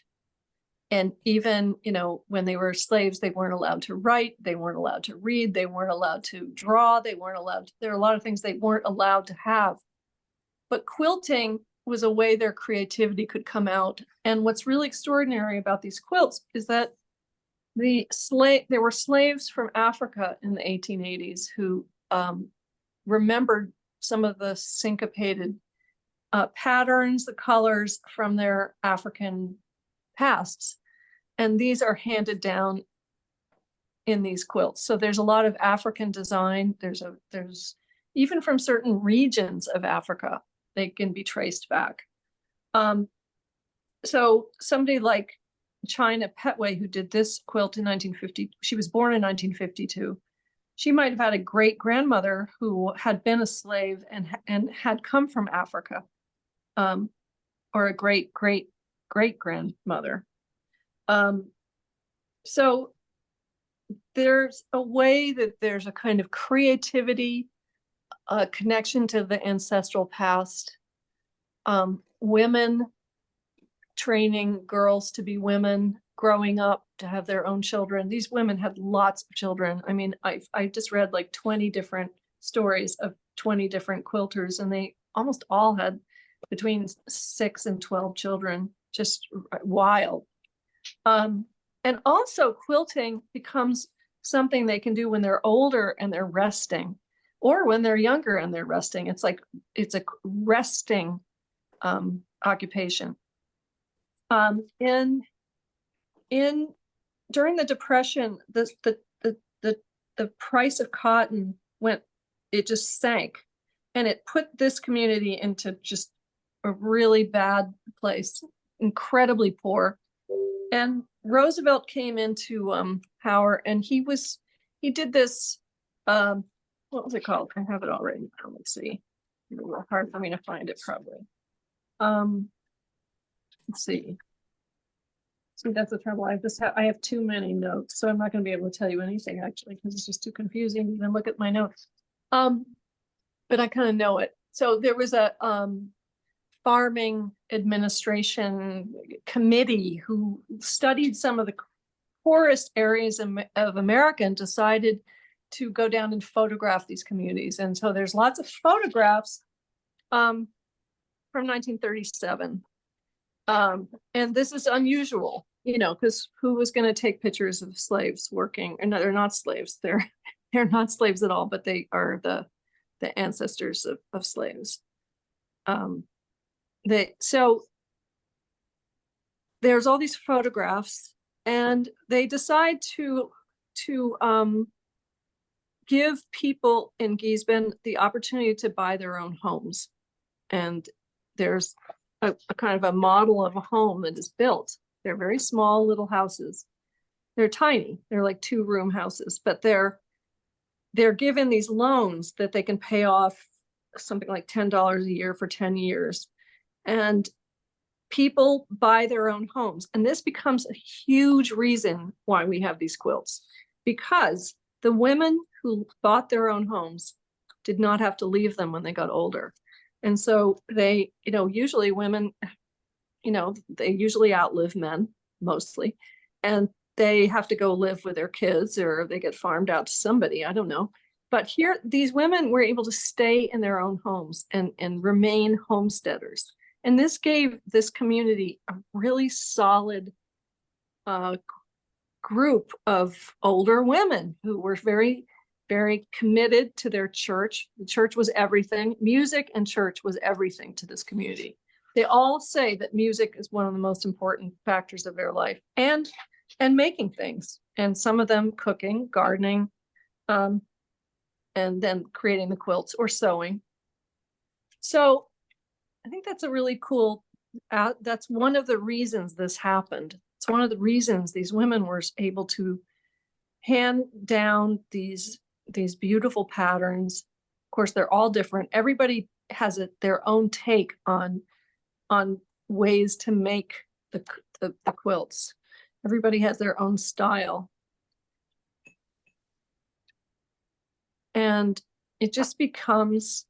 And even, you know, when they were slaves, they weren't allowed to write, they weren't allowed to read, they weren't allowed to draw, they weren't allowed to, there are a lot of things they weren't allowed to have. But quilting was a way their creativity could come out. And what's really extraordinary about these quilts is that there were slaves from Africa in the 1880s who remembered some of the syncopated patterns, the colors from their African pasts, and these are handed down in these quilts. So there's a lot of African design. There's even from certain regions of Africa, they can be traced back. So somebody like China Petway, who did this quilt in 1950, she was born in 1952. She might have had a great grandmother who had been a slave and had come from Africa, or a great grandmother. So there's a way that there's a kind of creativity, a connection to the ancestral past, women training girls to be women, growing up to have their own children. These women had lots of children. I mean, I just read like 20 different stories of 20 different quilters, and they almost all had between 6 and 12 children, just wild. And also quilting becomes something they can do when they're older and they're resting, or when they're younger and they're resting. It's like, it's a resting occupation. During the Depression, the price of cotton it just sank, and it put this community into just a really bad place, incredibly poor. And Roosevelt came into power, and he did this, what was it called? I have it already now. Let's see. It's a little hard for me to find it probably. Let's see. See, that's the trouble. I have too many notes, so I'm not going to be able to tell you anything actually, because it's just too confusing to even look at my notes. But I kind of know it. So there was a farming administration committee who studied some of the poorest areas of America and decided to go down and photograph these communities. And so there's lots of photographs from 1937. And this is unusual, you know, because who was going to take pictures of slaves working? And no, they're not slaves. They're not slaves at all, but they are the ancestors of slaves. So there's all these photographs, and they decide to give people in Gee's Bend the opportunity to buy their own homes. And there's a kind of a model of a home that is built. They're very small little houses. They're tiny. They're like 2-room houses, but they're given these loans that they can pay off something like $10 a year for 10 years. And people buy their own homes. And this becomes a huge reason why we have these quilts, because the women who bought their own homes did not have to leave them when they got older. And so they, you know, usually women, you know, they usually outlive men mostly, and they have to go live with their kids, or they get farmed out to somebody, I don't know. But here, these women were able to stay in their own homes and remain homesteaders. And this gave this community a really solid group of older women who were very, very committed to their church. The church was everything. Music and church was everything to this community. They all say that music is one of the most important factors of their life, and making things. And some of them cooking, gardening, and then creating the quilts or sewing. So I think that's a really cool, that's one of the reasons this happened. It's one of the reasons these women were able to hand down these beautiful patterns. Of course, they're all different. Everybody has their own take on ways to make the quilts. Everybody has their own style. And it just becomes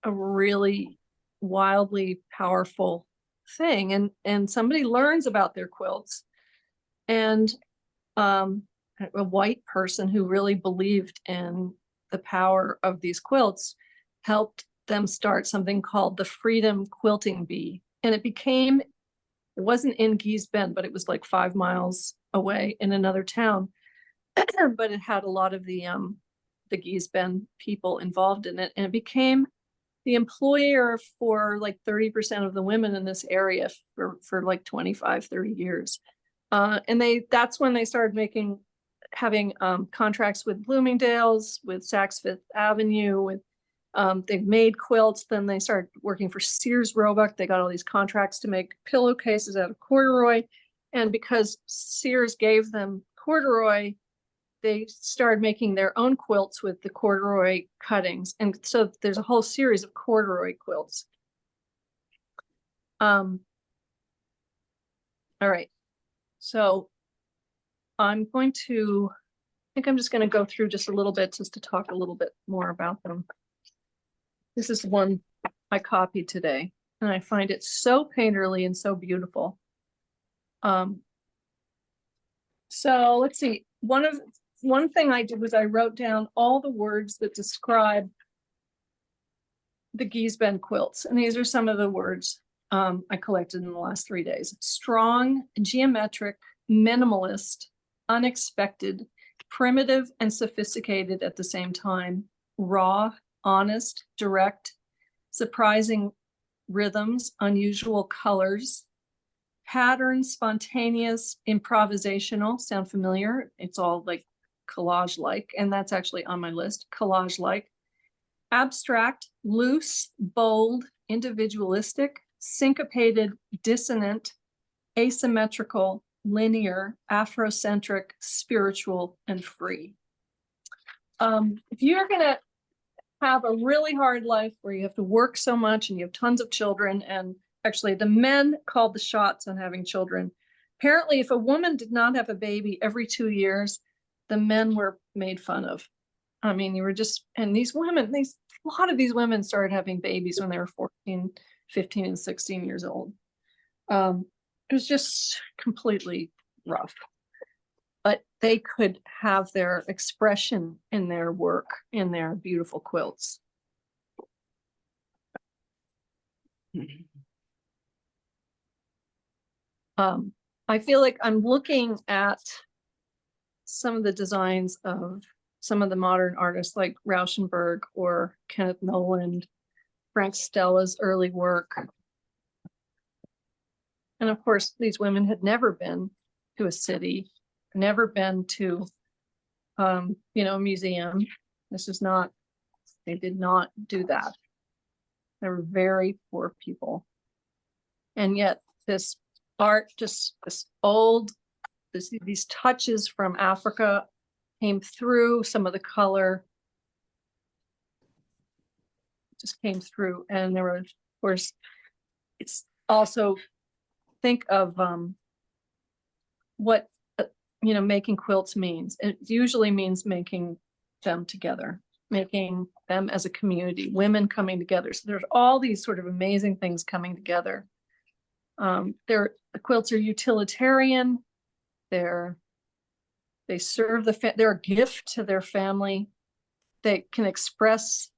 a really wildly powerful thing. And somebody learns about their quilts, and a white person who really believed in the power of these quilts helped them start something called the Freedom Quilting Bee. And it wasn't in Gee's Bend, but it was like 5 miles away in another town. But it had a lot of the Gee's Bend people involved in it, and it became the employer for like 30% of the women in this area for like 25, 30 years. And that's when they started having contracts with Bloomingdale's, with Saks Fifth Avenue, with they've made quilts. Then they started working for Sears Roebuck. They got all these contracts to make pillowcases out of corduroy. And because Sears gave them corduroy, they started making their own quilts with the corduroy cuttings. And so there's a whole series of corduroy quilts. All right. So I think I'm just going to go through just a little bit just to talk a little bit more about them. This is one I copied today, and I find it so painterly and so beautiful. So let's see. One thing I did was I wrote down all the words that describe the Gee's Bend quilts. And these are some of the words I collected in the last 3 days. Strong, geometric, minimalist, unexpected, primitive, and sophisticated at the same time, raw, honest, direct, surprising rhythms, unusual colors, patterns, spontaneous, improvisational. Sound familiar? It's all like collage-like, and that's actually on my list. Collage-like, abstract, loose, bold, individualistic, syncopated, dissonant, asymmetrical, linear, Afrocentric, spiritual, and free. If you're gonna have a really hard life where you have to work so much and you have tons of children, and actually the men called the shots on having children. Apparently, if a woman did not have a baby every 2 years, the men were made fun of. I mean, and these women, a lot of these women started having babies when they were 14, 15, and 16 years old. It was just completely rough. But they could have their expression in their work, in their beautiful quilts. I feel like I'm looking at some of the designs of some of the modern artists like Rauschenberg or Kenneth Noland, Frank Stella's early work. And of course, these women had never been to a city, never been to, a museum. They did not do that. They were very poor people. And yet this art, these touches from Africa came through, some of the color just came through. And there were, of course, it's also, think of what making quilts means. It usually means making them together, making them as a community, women coming together. So there's all these sort of amazing things coming together. The quilts are utilitarian. They serve they're a gift to their family. they can express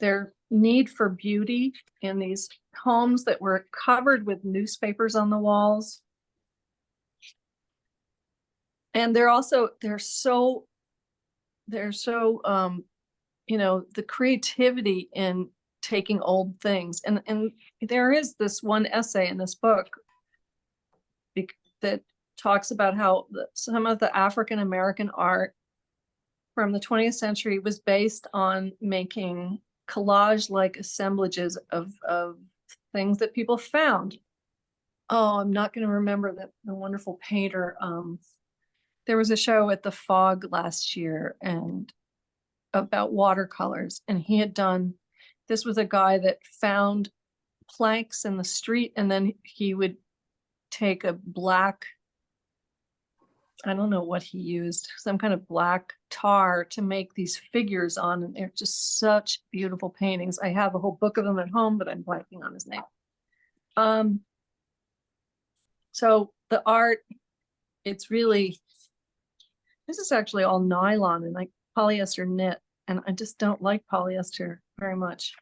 their need for beauty in these homes that were covered with newspapers on the walls. And they're so you know, the creativity in taking old things. And there is this one essay in this book that talks about how some of the African American art from the 20th century was based on making collage-like assemblages of things that people found. Oh, I'm not going to remember the wonderful painter. There was a show at the Fog last year and about watercolors, and he had done, this was a guy that found planks in the street, and then he would take a black, I don't know what he used, some kind of black tar to make these figures on, and they're just such beautiful paintings. I have a whole book of them at home, but I'm blanking on his name. So the art, it's really, this is actually all nylon and like polyester knit, and I just don't like polyester very much.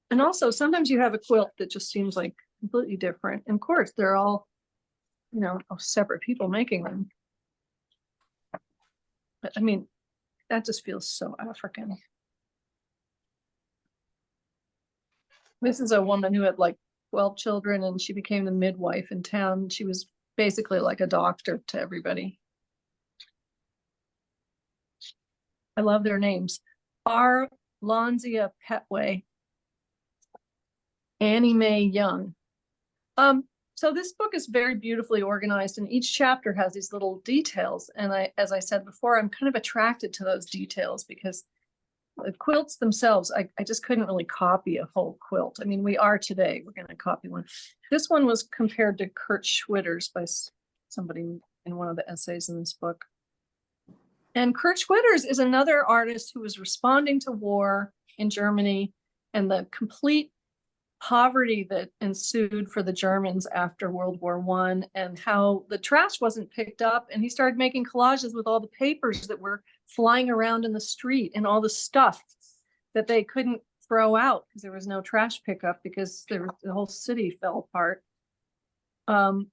And also sometimes you have a quilt that just seems like completely different. And of course, they're all, you know, separate people making them. But I mean, that just feels so African. This is a woman who had like 12 children, and she became the midwife in town. She was basically like a doctor to everybody. I love their names. Lonzia Petway, Annie Mae Young. So this book is very beautifully organized, and each chapter has these little details. And as I said before, I'm kind of attracted to those details because the quilts themselves, I just couldn't really copy a whole quilt. I mean, we are today, we're going to copy one. This one was compared to Kurt Schwitters by somebody in one of the essays in this book. And Kurt Schwitters is another artist who was responding to war in Germany and the complete poverty that ensued for the Germans after World War I, and how the trash wasn't picked up. And he started making collages with all the papers that were flying around in the street and all the stuff that they couldn't throw out because there was no trash pickup because the whole city fell apart. And,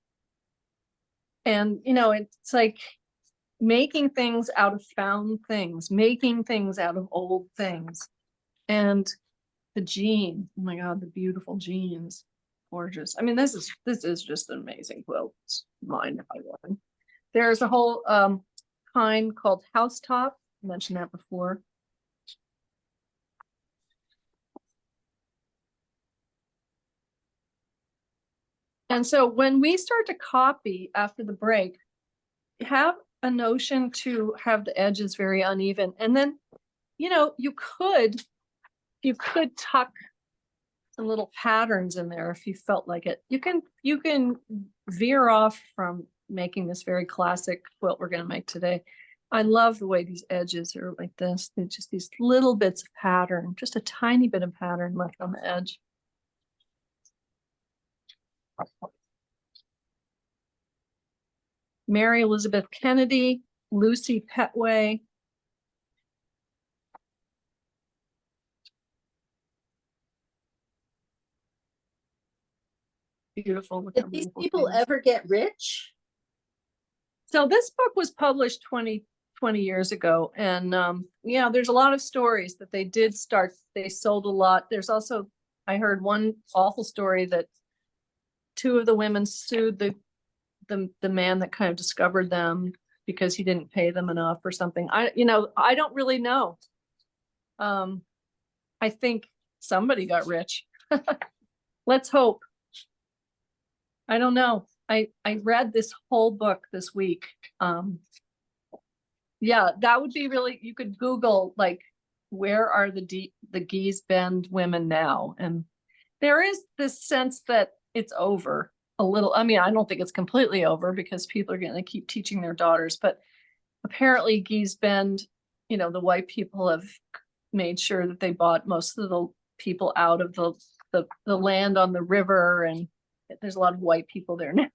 you know, it's like making things out of found things, making things out of old things. And the jean, oh my God, the beautiful jeans, gorgeous. I mean, this is just an amazing quilt. It's mine if I want. There's a whole kind called housetop. I mentioned that before. And so when we start to copy after the break, have a notion to have the edges very uneven, and then, you know, you could tuck some little patterns in there if you felt like it. You can veer off from making this very classic quilt we're going to make today. I love the way these edges are like this. They're just these little bits of pattern, just a tiny bit of pattern left on the edge. Mary Elizabeth Kennedy, Lucy Petway. Beautiful. Did these people ever get rich? So this book was published 20 years ago. And yeah, there's a lot of stories that they did start, they sold a lot. There's also, I heard one awful story that two of the women sued the man that kind of discovered them because he didn't pay them enough or something. I don't really know. I think somebody got rich. Let's hope. I don't know. I read this whole book this week. Yeah, that would be really, you could Google like, where are the Gee's Bend women now? And there is this sense that it's over a little. I mean, I don't think it's completely over because people are going to keep teaching their daughters, but apparently Gee's Bend, you know, the white people have made sure that they bought most of the people out of the land on the river, and there's a lot of white people there now.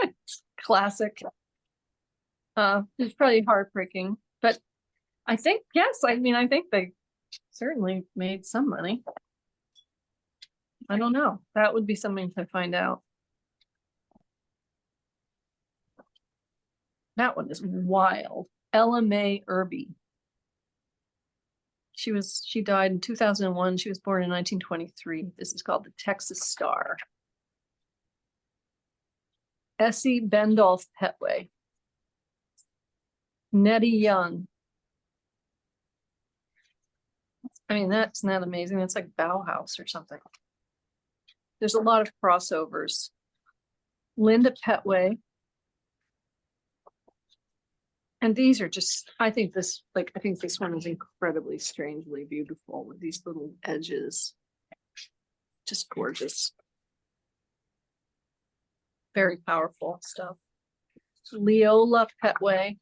It's classic. It's probably heartbreaking, but I think, yes, I mean, I think certainly made some money. I don't know. That would be something to find out. That one is wild. Ella Mae Irby. She died in 2001. She was born in 1923. This is called the Texas Star. Essie Bendolph Petway. Nettie Young. I mean, that's not amazing. That's like Bauhaus or something. There's a lot of crossovers. Linda Petway. And these are just, I think this one is incredibly strangely beautiful with these little edges. Just gorgeous. Very powerful stuff. Leola Petway.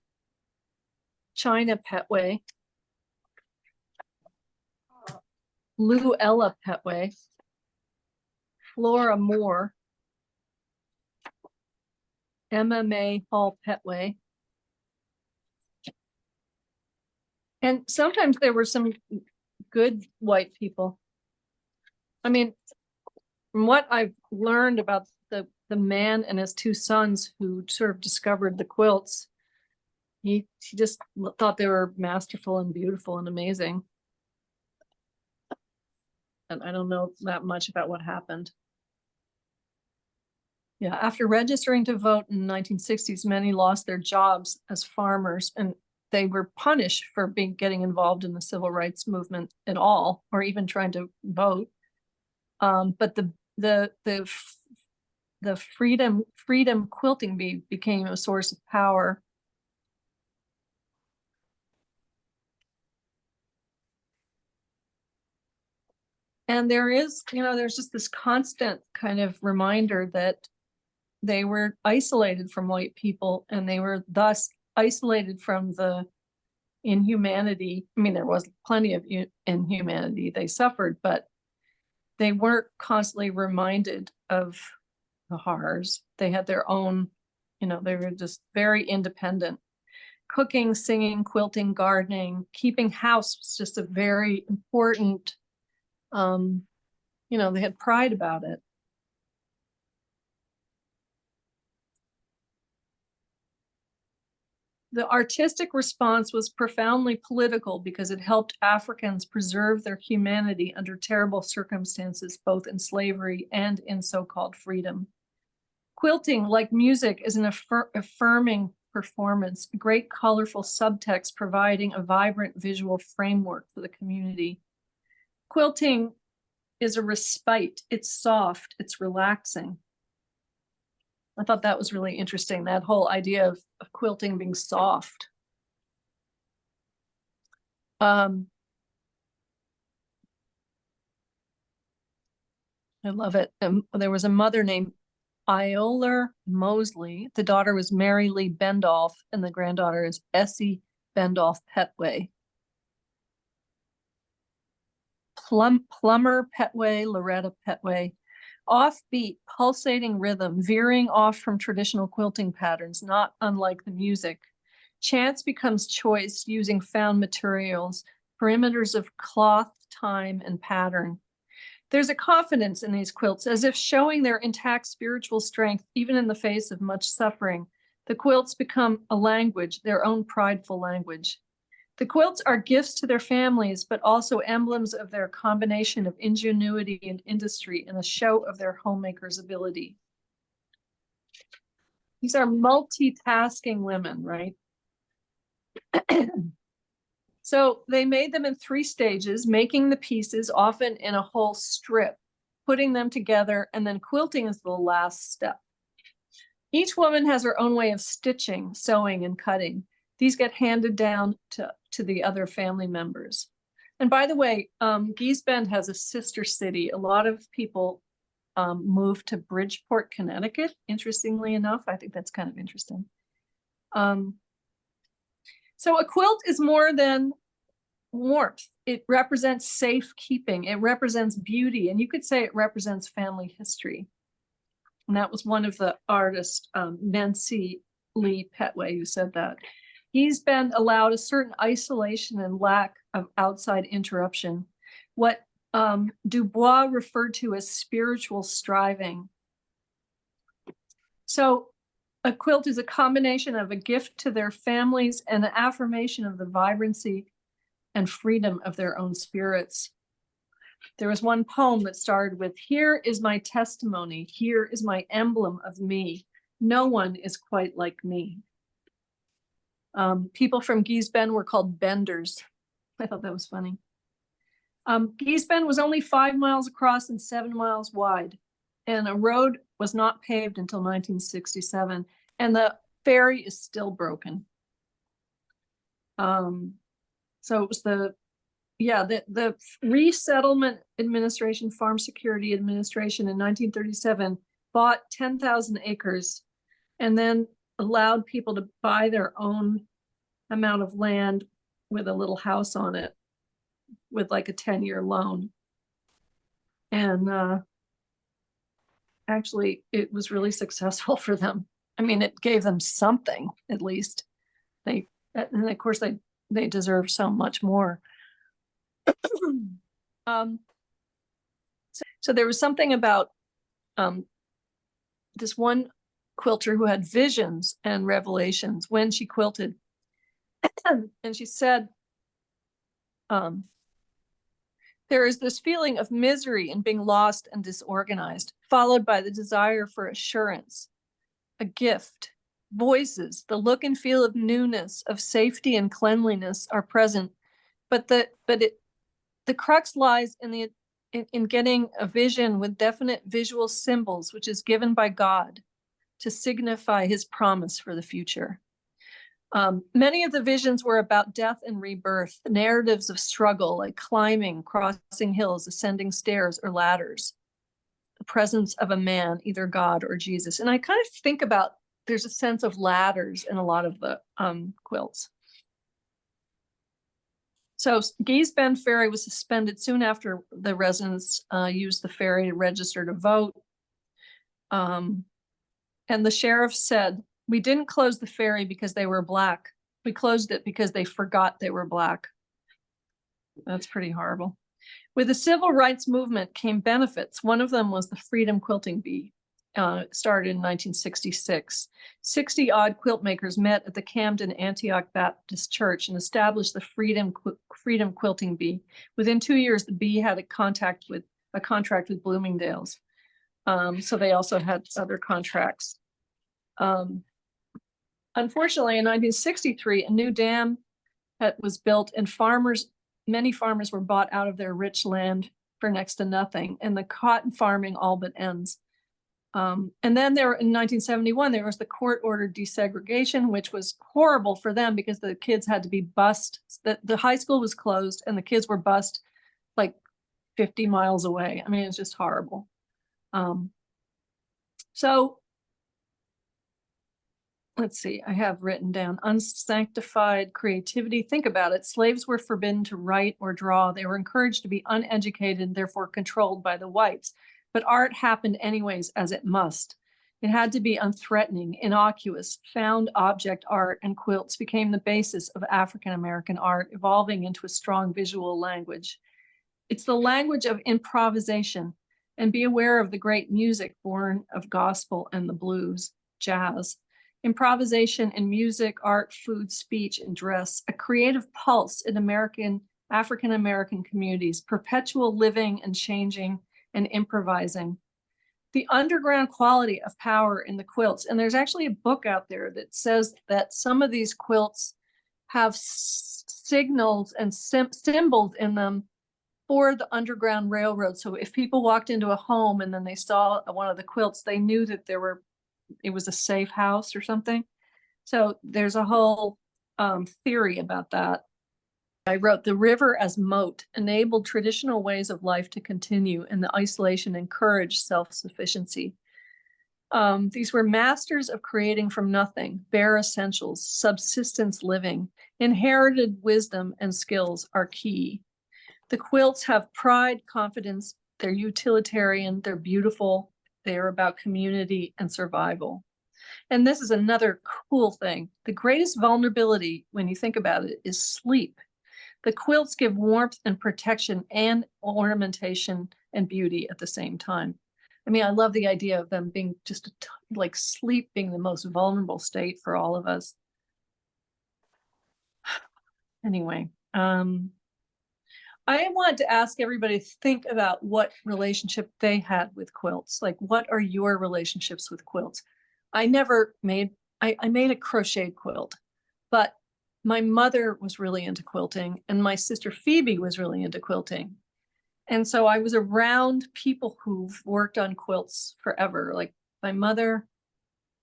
China Petway. Luella Petway. Flora Moore. Emma May Hall Petway. And sometimes there were some good white people. I mean, from what I've learned about the man and his two sons who sort of discovered the quilts, he just thought they were masterful and beautiful and amazing. And I don't know that much about what happened. Yeah, after registering to vote in the 1960s, many lost their jobs as farmers, and they were punished for getting involved in the civil rights movement at all, or even trying to vote. But the freedom quilting became a source of power. And there's just this constant kind of reminder that they were isolated from white people, and they were thus isolated from the inhumanity. I mean, there was plenty of inhumanity they suffered, but they weren't constantly reminded of the horrors. They had their own, they were just very independent. Cooking, singing, quilting, gardening, keeping house was just a very important, they had pride about it. The artistic response was profoundly political because it helped Africans preserve their humanity under terrible circumstances, both in slavery and in so-called freedom. Quilting, like music, is an affirming performance, a great colorful subtext providing a vibrant visual framework for the community. Quilting is a respite. It's soft, it's relaxing. I thought that was really interesting, that whole idea of quilting being soft. I love it. There was a mother named Iola Mosley. The daughter was Mary Lee Bendolph, and the granddaughter is Essie Bendolph Petway. Plummer Petway, Loretta Petway. Offbeat, pulsating rhythm, veering off from traditional quilting patterns, not unlike the music. Chance becomes choice using found materials, perimeters of cloth, time, and pattern. There's a confidence in these quilts, as if showing their intact spiritual strength, even in the face of much suffering. The quilts become a language, their own prideful language. The quilts are gifts to their families, but also emblems of their combination of ingenuity and industry, and a show of their homemakers' ability. These are multitasking women, right? So they made them in 3 stages, making the pieces often in a whole strip, putting them together, and then quilting is the last step. Each woman has her own way of stitching, sewing, and cutting. These get handed down to the other family members. And by the way, Gee's Bend has a sister city. A lot of people moved to Bridgeport, Connecticut, interestingly enough. I think that's kind of interesting. So a quilt is more than warmth. It represents safekeeping. It represents beauty. And you could say it represents family history. And that was one of the artists, Nancy Lee Petway, who said that. Gee's Bend allowed a certain isolation and lack of outside interruption, what Dubois referred to as spiritual striving. So a quilt is a combination of a gift to their families and an affirmation of the vibrancy and freedom of their own spirits. There was one poem that started with, "Here is my testimony, here is my emblem of me. No one is quite like me." People from Gee's Bend were called benders. I thought that was funny. Gee's Bend was only 5 miles across and 7 miles wide, and a road was not paved until 1967, and the ferry is still broken. So it was the Resettlement Administration, Farm Security Administration in 1937 bought 10,000 acres and then allowed people to buy their own amount of land with a little house on it with like a 10-year loan. And actually it was really successful for them. I mean, it gave them something, at least. And of course they deserve so much more. So there was something about this one quilter who had visions and revelations when she quilted. And she said, there is this feeling of misery in being lost and disorganized, followed by the desire for assurance, a gift. Voices, the look and feel of newness, of safety and cleanliness are present, but the crux lies in getting a vision with definite visual symbols, which is given by God to signify his promise for the future. Many of the visions were about death and rebirth, narratives of struggle, like climbing, crossing hills, ascending stairs or ladders, the presence of a man, either God or Jesus. And I kind of think about, there's a sense of ladders in a lot of the quilts. So Gee's Bend Ferry was suspended soon after the residents used the ferry to register to vote. And the sheriff said, "We didn't close the ferry because they were Black. We closed it because they forgot they were Black." That's pretty horrible. With the civil rights movement came benefits. One of them was the Freedom Quilting Bee. Started in 1966. 60-odd quilt makers met at the Camden Antioch Baptist Church and established the Freedom Quilting Bee. Within 2 years, the bee had a contract with Bloomingdale's. So they also had other contracts. Unfortunately, in 1963, a new dam was built, and many farmers were bought out of their rich land for next to nothing, and the cotton farming all but ends. And then in 1971, there was the court-ordered desegregation, which was horrible for them because the kids had to be bused. The high school was closed and the kids were bused like 50 miles away. I mean, it's just horrible. So let's see, I have written down unsanctified creativity. Think about it. Slaves were forbidden to write or draw. They were encouraged to be uneducated, therefore controlled by the whites. But art happened anyways, as it must. It had to be unthreatening, innocuous. Found object art and quilts became the basis of African-American art, evolving into a strong visual language. It's the language of improvisation, and be aware of the great music born of gospel and the blues, jazz. Improvisation in music, art, food, speech, and dress, a creative pulse in African-American communities, perpetual living and changing and improvising. The underground quality of power in the quilts. And there's actually a book out there that says that some of these quilts have signals and symbols in them for the Underground Railroad. So if people walked into a home and then they saw one of the quilts, they knew that it was a safe house or something. So there's a whole theory about that. I wrote, the river as moat enabled traditional ways of life to continue, and the isolation encouraged self-sufficiency. These were masters of creating from nothing, bare essentials, subsistence living, inherited wisdom and skills are key. The quilts have pride, confidence, they're utilitarian, they're beautiful, they're about community and survival. And this is another cool thing. The greatest vulnerability, when you think about it, is sleep. The quilts give warmth and protection and ornamentation and beauty at the same time. I mean, I love the idea of them being just like sleep being the most vulnerable state for all of us. Anyway, I wanted to ask everybody to think about what relationship they had with quilts. Like, what are your relationships with quilts? I never made, I made a crocheted quilt, but my mother was really into quilting and my sister Phoebe was really into quilting. And so I was around people who've worked on quilts forever. Like my mother,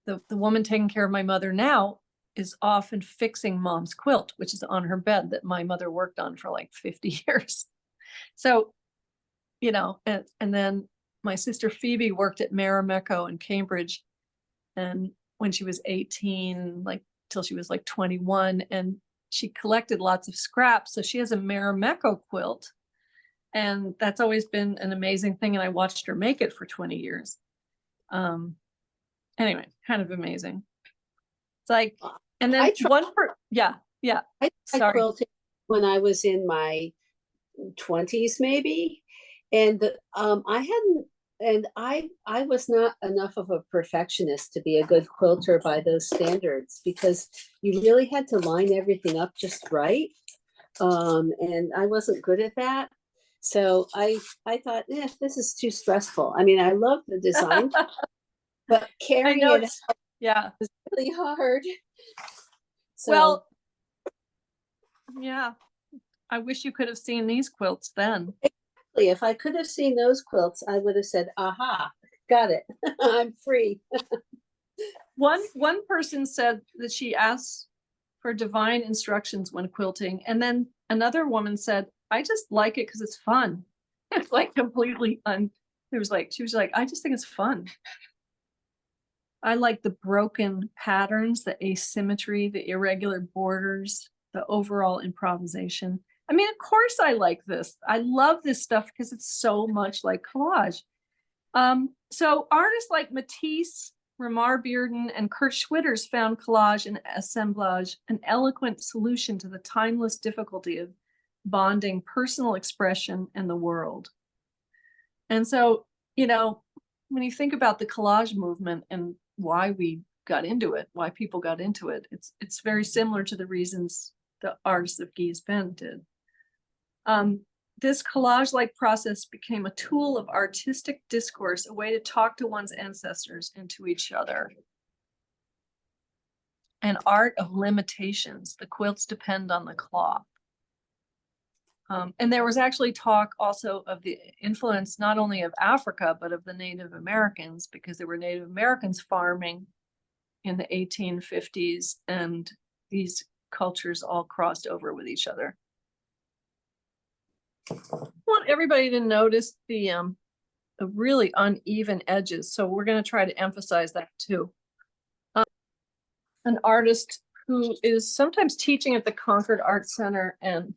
the woman taking care of my mother now is often fixing mom's quilt, which is on her bed that my mother worked on for like 50 years. So, you know, and then my sister Phoebe worked at Marimekko in Cambridge. And when she was 18, like till she was like 21, and she collected lots of scraps. So she has a Marimekko quilt. And that's always been an amazing thing. And I watched her make it for 20 years. Anyway, kind of amazing. It's like, and then yeah. I tried Sorry. quilting when I was in my 20s, maybe. And I was not enough of a perfectionist to be a good quilter by those standards, because you really had to line everything up just right. And I wasn't good at that. So I thought, this is too stressful. I mean, I love the design, but carrying it yeah. was really hard. So, Well, yeah. I wish you could have seen these quilts then. if I could have seen those quilts, I would have said, aha, got it. I'm free. One person said that she asked for divine instructions when quilting. And then another woman said, I just like it because it's fun. It's like completely she was like, I just think it's fun. I like the broken patterns, the asymmetry, the irregular borders, the overall improvisation. I mean, of course I like this. I love this stuff because it's so much like collage. So artists like Matisse, Ramar Bearden, and Kurt Schwitters found collage and assemblage an eloquent solution to the timeless difficulty of bonding personal expression and the world. And so, you know, when you think about the collage movement and why we got into it, why people got into it, it's very similar to the reasons the artists of Guise Bend did. This collage-like process became a tool of artistic discourse, a way to talk to one's ancestors and to each other. An art of limitations. The quilts depend on the cloth. And there was actually talk also of the influence not only of Africa, but of the Native Americans, because there were Native Americans farming in the 1850s, and these cultures all crossed over with each other. I want everybody to notice the really uneven edges. So we're going to try to emphasize that too. An artist who is sometimes teaching at the Concord Art Center, and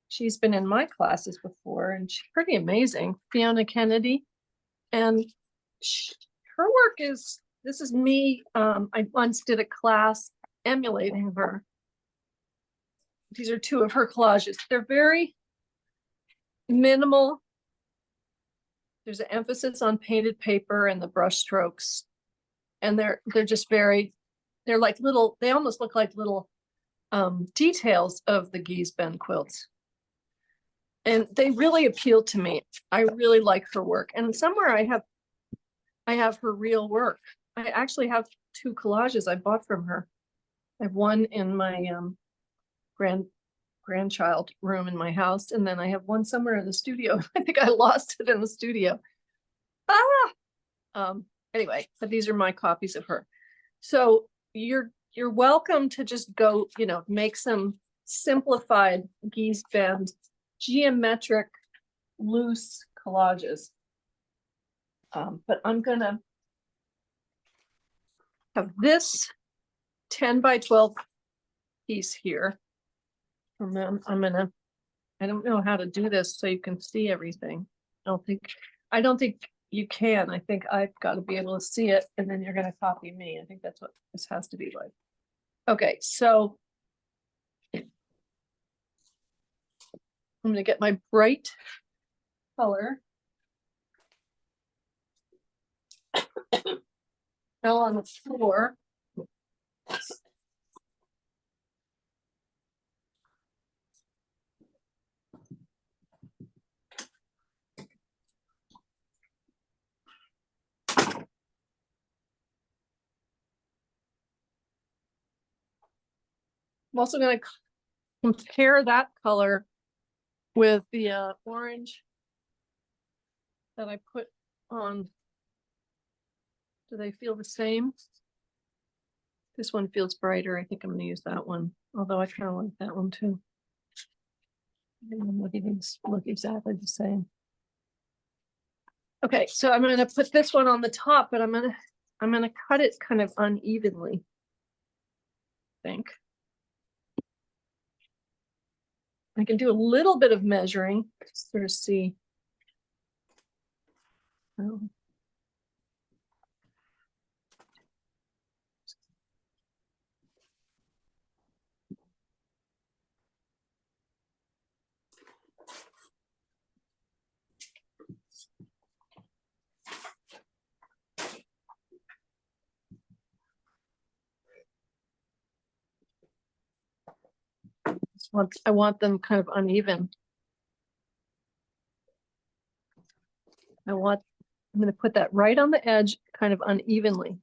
she's been in my classes before, and she's pretty amazing, Fiona Kennedy. And her work is, this is me. I once did a class emulating her. These are two of her collages. They're very minimal. There's an emphasis on painted paper and the brush strokes. And they're just very, they're like little, they almost look like little details of the Guise Bend quilts. And they really appeal to me. I really like her work. And somewhere I have her real work. I actually have two collages I bought from her. I have one in my grandchild room in my house, and then I have one somewhere in the studio. I think I lost it in the studio. Anyway, but these are my copies of her. So you're welcome to just go, you know, make some simplified Guise Bend geometric loose collages. But I'm gonna have this 10 by 12 piece here. And then I don't know how to do this so you can see everything. I don't think you can. I think I've got to be able to see it and then you're going to copy me. I think that's what this has to be like. Okay, so I'm going to get my bright color. Now on the floor. I'm also going to compare that color with the orange that I put on. Do they feel the same? This one feels brighter. I think I'm going to use that one, although I kind of like that one too. These look exactly the same. Okay, so I'm going to put this one on the top, but I'm going to cut it kind of unevenly. I think I can do a little bit of measuring to sort of see. Oh. I want them kind of uneven. I'm going to put that right on the edge, kind of unevenly.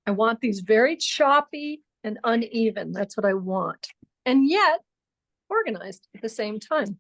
I want these very choppy and uneven. That's what I want. And yet organized at the same time.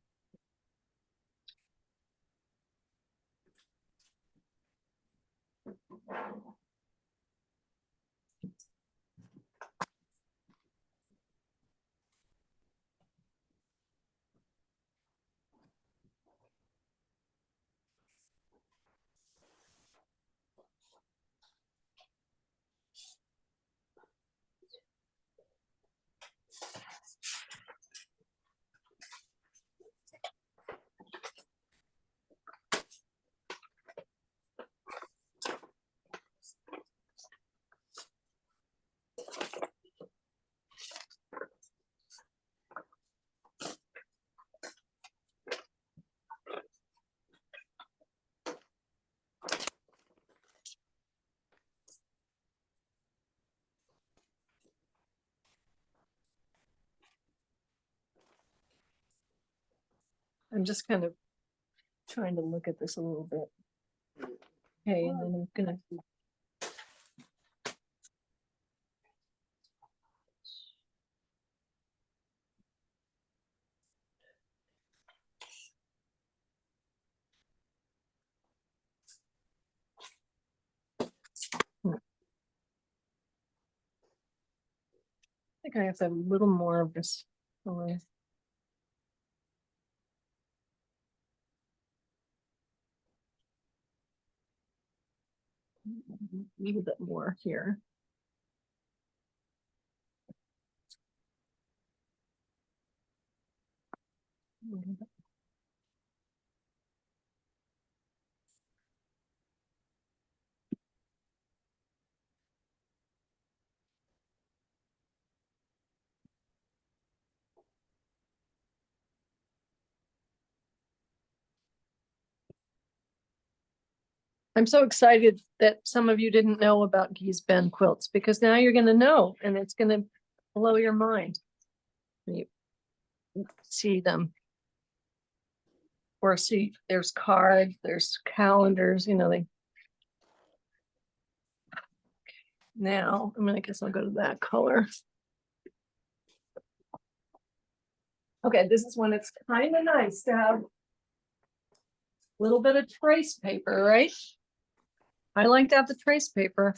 I'm just kind of trying to look at this a little bit. Okay, and then I'm gonna. I think I have to have a little more of this color. A little bit more here. I'm so excited that some of you didn't know about Gee's Bend quilts, because now you're going to know, and it's going to blow your mind when you see them. Or see, there's cards, there's calendars, you know, they. Now, I guess I'll go to that color. Okay, this is when it's kind of nice to have a little bit of trace paper, right? I like to have the trace paper.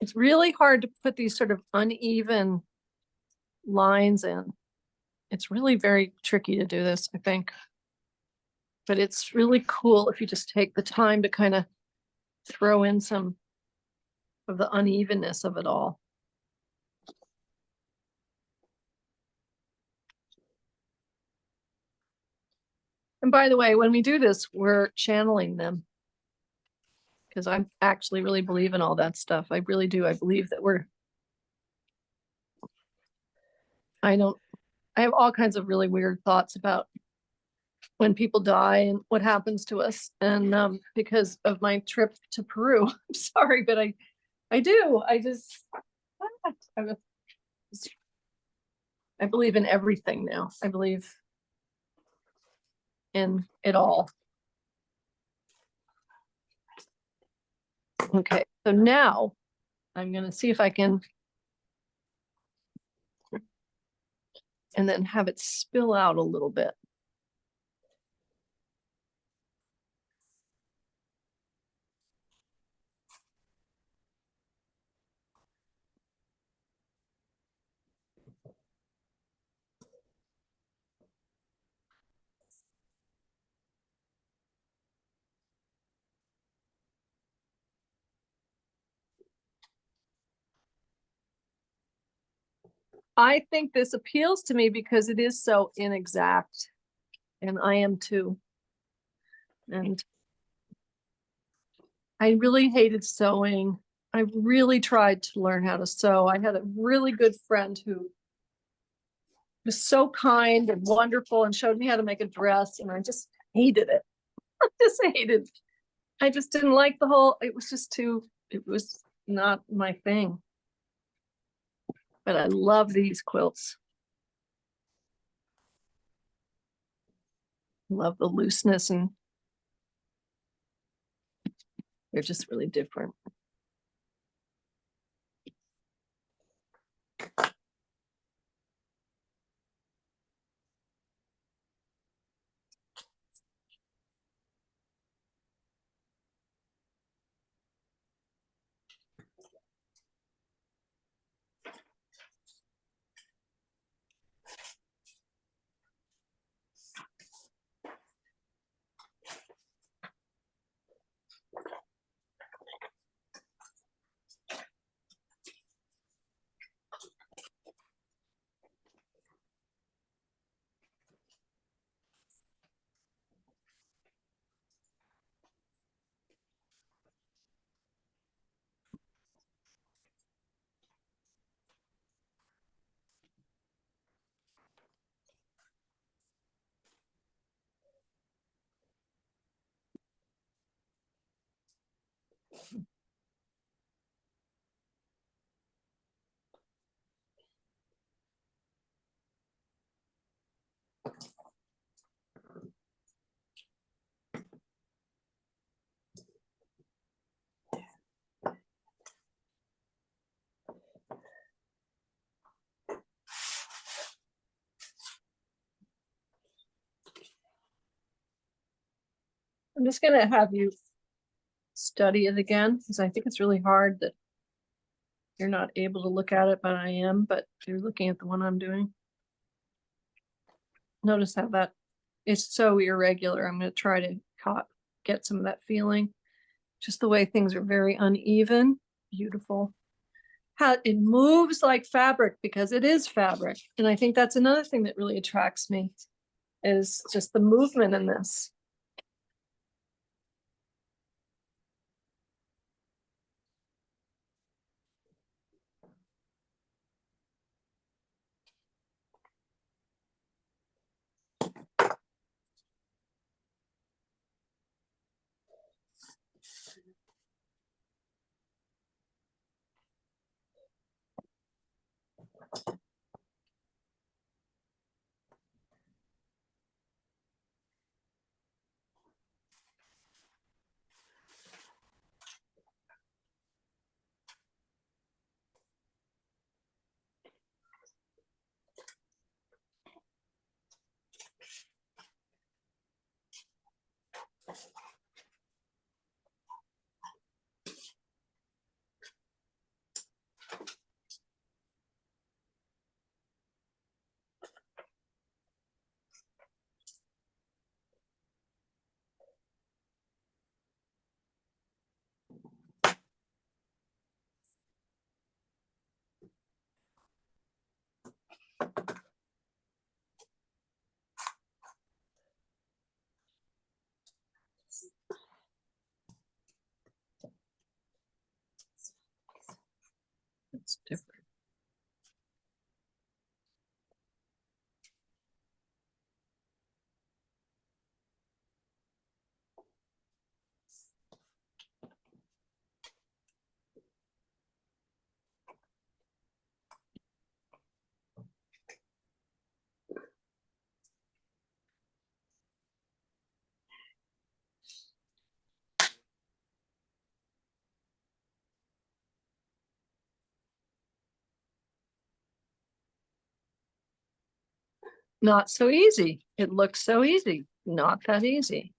It's really hard to put these sort of uneven lines in. It's really very tricky to do this, I think. But it's really cool if you just take the time to kind of throw in some of the unevenness of it all. And by the way, when we do this, we're channeling them. Because I actually really believe in all that stuff. I really do. I believe that I have all kinds of really weird thoughts about when people die and what happens to us. And because of my trip to Peru, I'm sorry, but I do. I believe in everything now. I believe in it all. Okay, so now I'm going to see if I can, and then have it spill out a little bit. I think this appeals to me because it is so inexact, and I am too. And I really hated sewing. I really tried to learn how to sew. I had a really good friend who was so kind and wonderful and showed me how to make a dress, and I just hated it. I just didn't like the whole, it was not my thing. But I love these quilts. Love the looseness, and they're just really different. I'm just going to have you study it again, because I think it's really hard that you're not able to look at it, but I am, but you're looking at the one I'm doing. Notice how that is so irregular. I'm going to try to get some of that feeling. Just the way things are very uneven. Beautiful. How it moves like fabric, because it is fabric. And I think that's another thing that really attracts me, is just the movement in this. It's different. Not so easy. It looks so easy. Not that easy.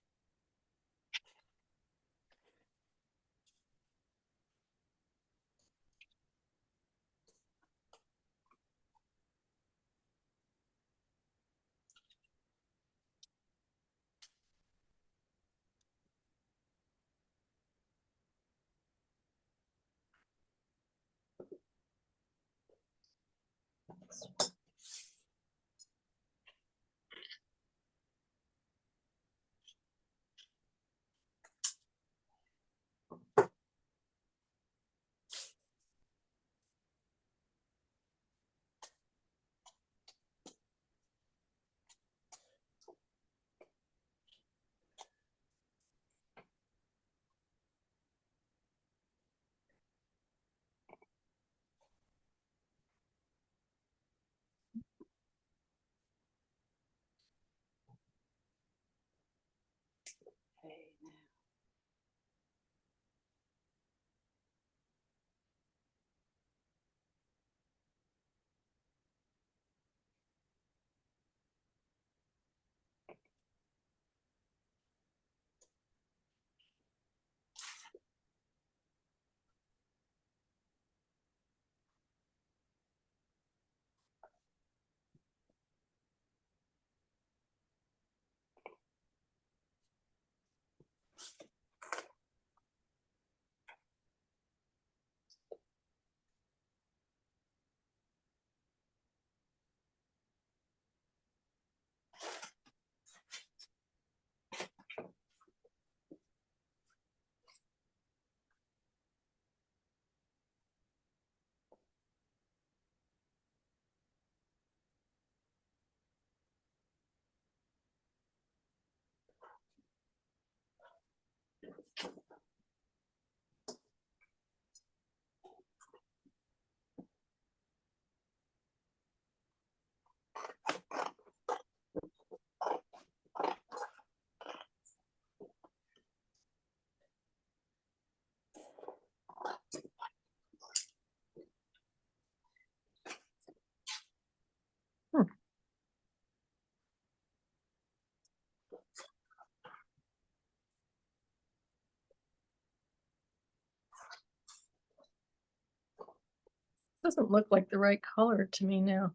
Doesn't look like the right color to me now.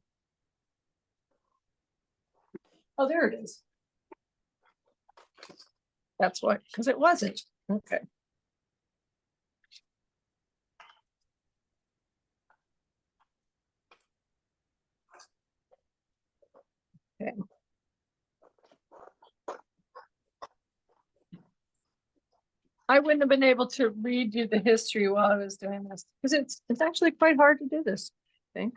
Oh, there it is. That's why, because it wasn't. Okay. Okay. I wouldn't have been able to read you the history while I was doing this because it's actually quite hard to do this, I think.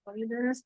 Pointers.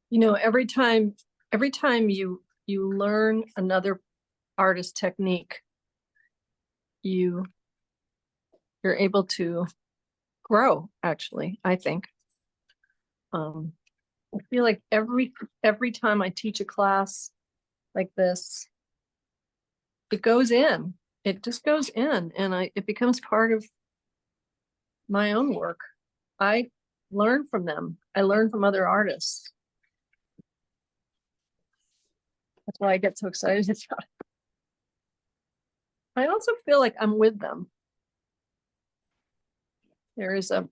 You know, every time you learn another artist technique, you're able to grow, actually, I think. I feel like every time I teach a class like this, it goes in. It just goes in, and it becomes part of my own work. I learn from them. I learn from other artists. That's why I get so excited about it. I also feel like I'm with them. There is a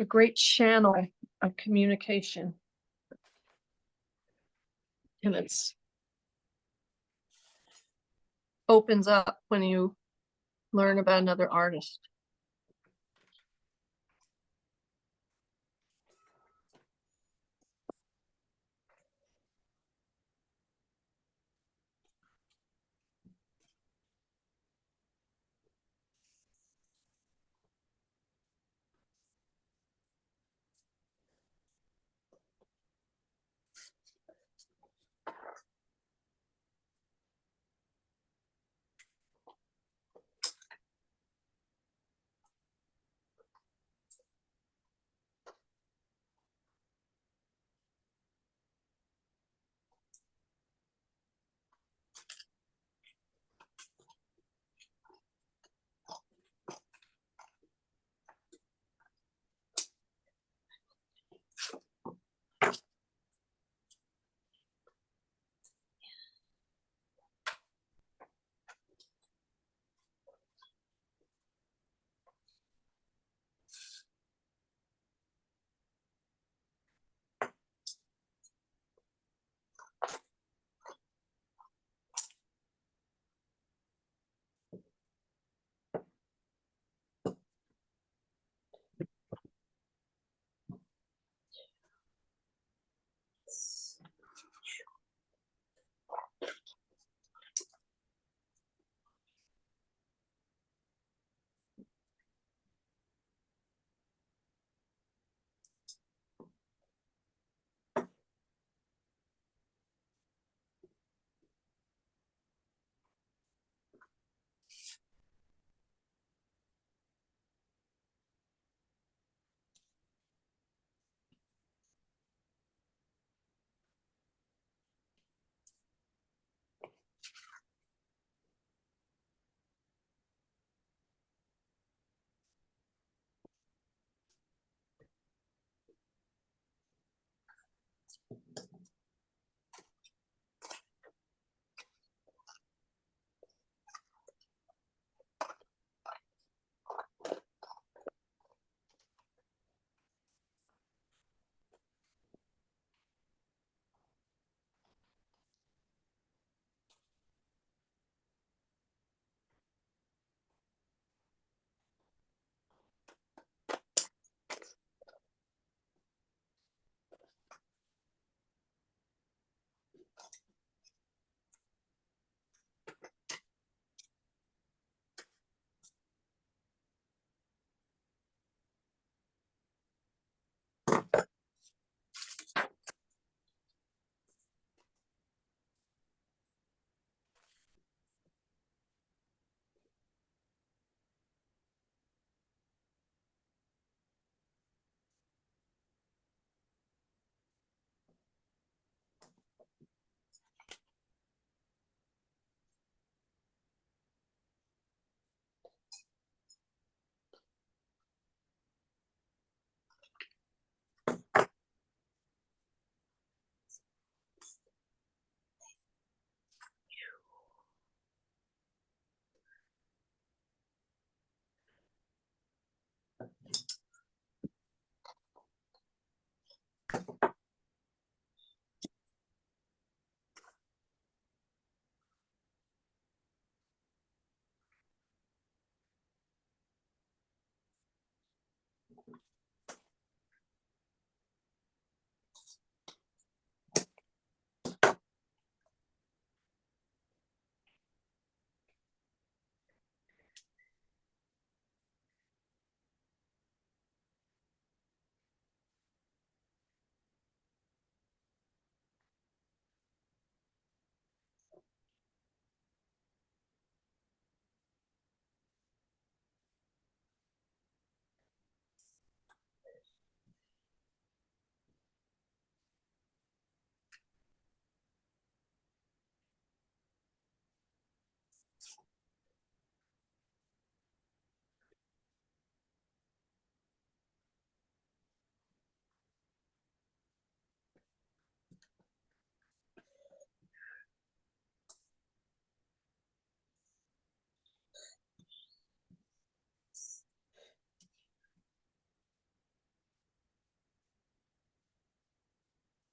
great channel of communication. And it's opens up when you learn about another artist.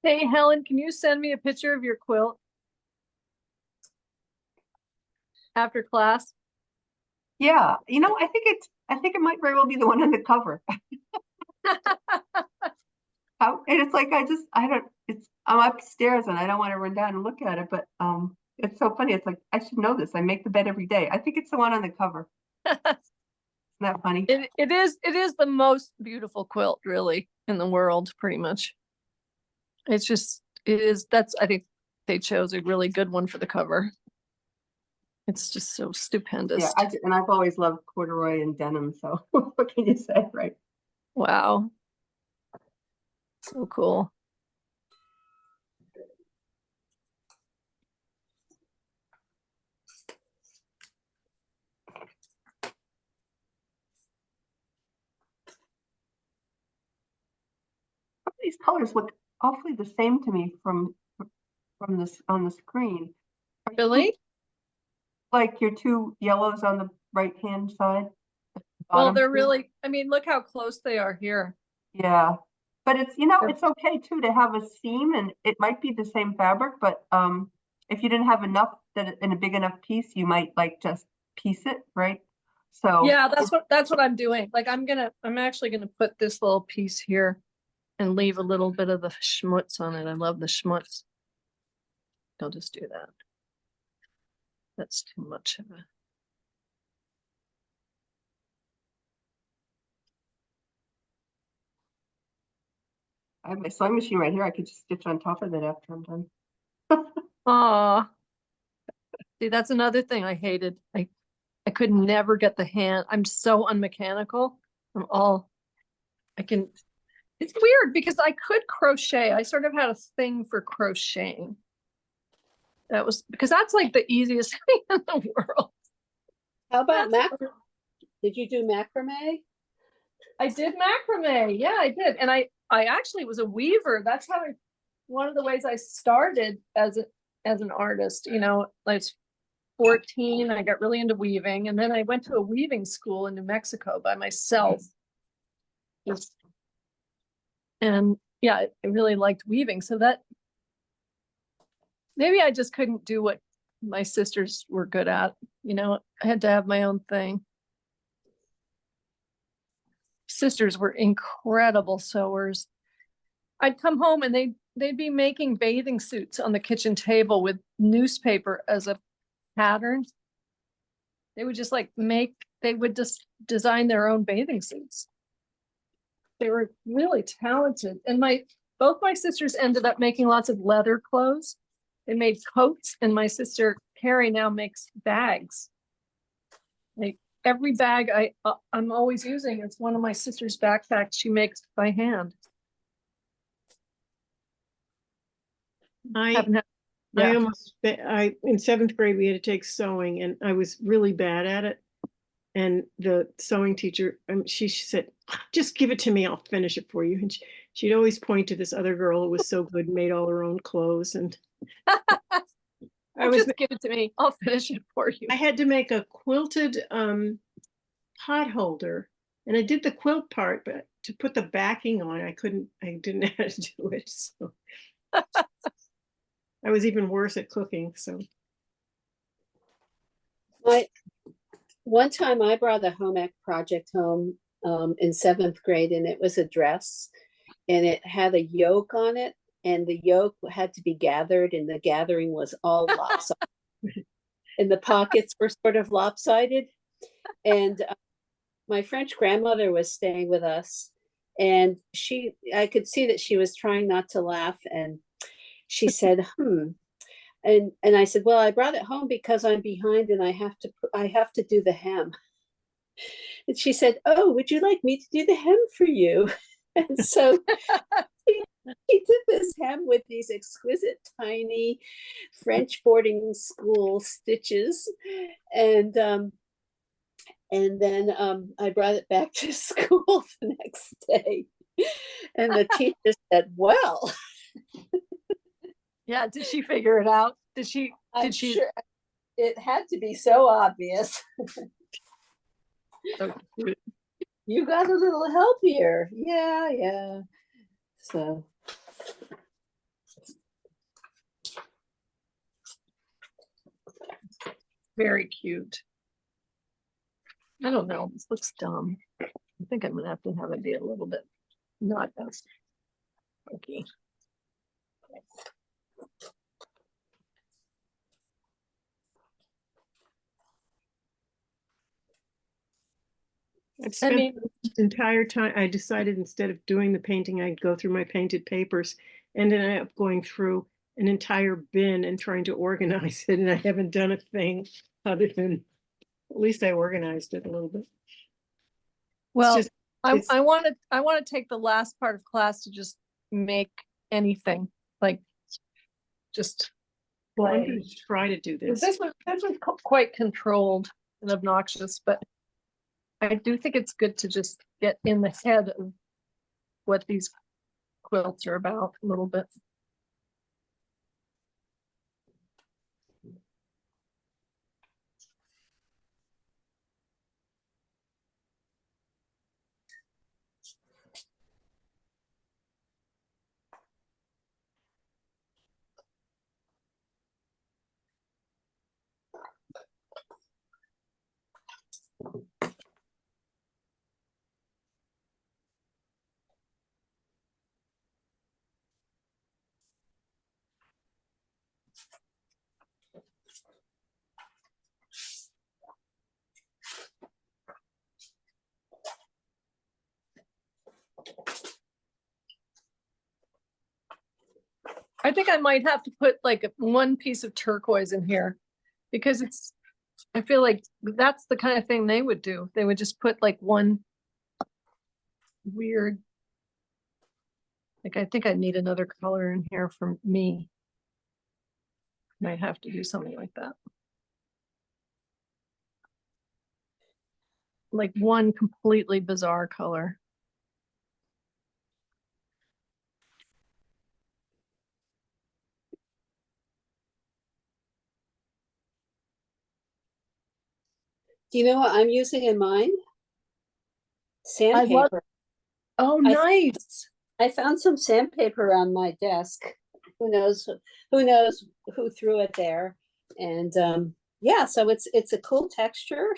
Hey, Helen, can you send me a picture of your quilt? After class? Yeah, you know, I think it might very well be the one on the cover. And it's like, I don't, I'm upstairs and I don't want to run down and look at it, but, it's so funny. It's like, I should know this. I make the bed every day. I think it's the one on the cover. Isn't that funny? It is the most beautiful quilt really in the world, pretty much. It's just, I think they chose a really good one for the cover. It's just so stupendous. Yeah, and I've always loved corduroy and denim, so what can you say, right? Wow. So cool. These colors look awfully the same to me from this on the screen. Are you Really? like your two yellows on the right hand side? Well, bottom they're two? really, I mean, look how close they are here. Yeah, but it's, you know, it's okay too to have a seam, and it might be the same fabric, but if you didn't have enough that in a big enough piece, you might like just piece it, right? So Yeah, that's what I'm doing. Like I'm actually gonna put this little piece here and leave a little bit of the schmutz on it. I love the schmutz. I'll just do that. That's too much of a. I have my sewing machine right here. I could just stitch on top of it after I'm done. Aw. See, that's another thing I hated. I could never get the hand. I'm so unmechanical. It's weird because I could crochet. I sort of had a thing for crocheting. That was because that's like the easiest thing in the world. How about That's- macrame? Did you do macrame? I did macrame. Yeah, I did. And I actually was a weaver. That's how one of the ways I started as an artist, you know, like 14, I got really into weaving, and then I went to a weaving school in New Mexico by myself. And yeah, I really liked weaving. So that maybe I just couldn't do what my sisters were good at. You know, I had to have my own thing. Sisters were incredible sewers. I'd come home and they'd be making bathing suits on the kitchen table with newspaper as a pattern. They would just they would just design their own bathing suits. They were really talented. And both my sisters ended up making lots of leather clothes. They made coats, and my sister Carrie now makes bags. Like every bag I'm always using, it's one of my sister's backpacks she makes by hand. I Yeah. in seventh grade, we had to take sewing and I was really bad at it. And the sewing teacher, she said, just give it to me, I'll finish it for you. And she'd always point to this other girl who was so good, made all her own clothes. And just give it to me, I'll finish it for you. I had to make a quilted pot holder, and I did the quilt part, but to put the backing on, I didn't know how to do it. So I was even worse at cooking. So One time I brought a home ec project home in seventh grade, and it was a dress, and it had a yoke on it, and the yoke had to be gathered, and the gathering was all lopsided. And the pockets were sort of lopsided. And my French grandmother was staying with us, and I could see that she was trying not to laugh, and she said, And I said, well, I brought it home because I'm behind and I have to do the hem. And she said, oh, would you like me to do the hem for you? And so he did this hem with these exquisite tiny French boarding school stitches. And then I brought it back to school the next day. And the teacher said, well. Yeah, did she figure it out? I'm sure it had to be so obvious. So cute. You got a little help here. Yeah. So Very cute. I don't know, this looks dumb. I think I'm gonna have to have it be a little bit not as funky. I've I spent mean, the entire time, I decided instead of doing the painting, I'd go through my painted papers. And then I ended up going through an entire bin and trying to organize it, and I haven't done a thing other than, at least I organized it a little bit. well, just- it's- I want to take the last part of class to just make anything, like just Well, I'm play. gonna try to do this. This was quite controlled and obnoxious, but I do think it's good to just get in the head of what these quilts are about a little bit. I think I might have to put like one piece of turquoise in here because I feel like that's the kind of thing they would do. They would just put like one weird, like I think I need another color in here for me. Might have to do something like that. Like one completely bizarre color. Do you know what I'm using in mine? Sandpaper. Oh, nice. I found some sandpaper on my desk. Who knows who threw it there? And yeah, so it's a cool texture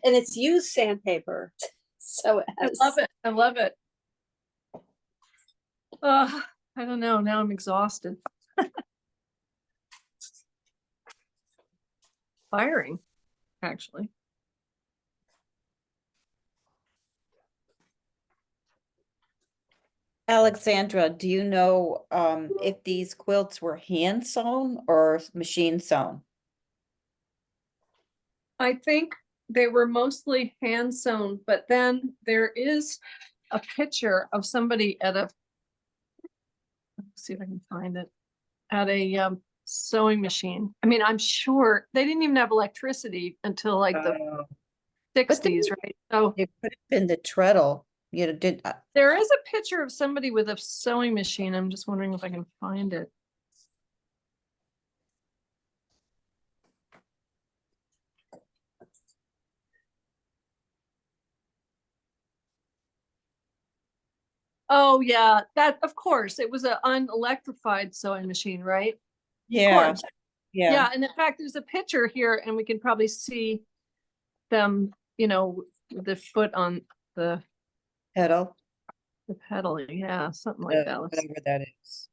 and it's used sandpaper. So it I has, love it. I love it. I don't know. Now I'm exhausted. Firing, actually. Alexandra, do you know if these quilts were hand sewn or machine sewn? I think they were mostly hand sewn, but then there is a picture of somebody at a, let's see if I can find it, at a sewing machine. I mean, I'm sure they didn't even have electricity until like the Oh. 60s, right? So It could have been the treadle, you know, there is a picture of somebody with a sewing machine. I'm just wondering if I can find it. Oh yeah, that of course it was an unelectrified sewing machine, right? Of yeah, course. Yeah, and in fact, there's a picture here, and we can probably see them, you know, with the foot on the pedal, pedal. Yeah, something like that. whatever that is.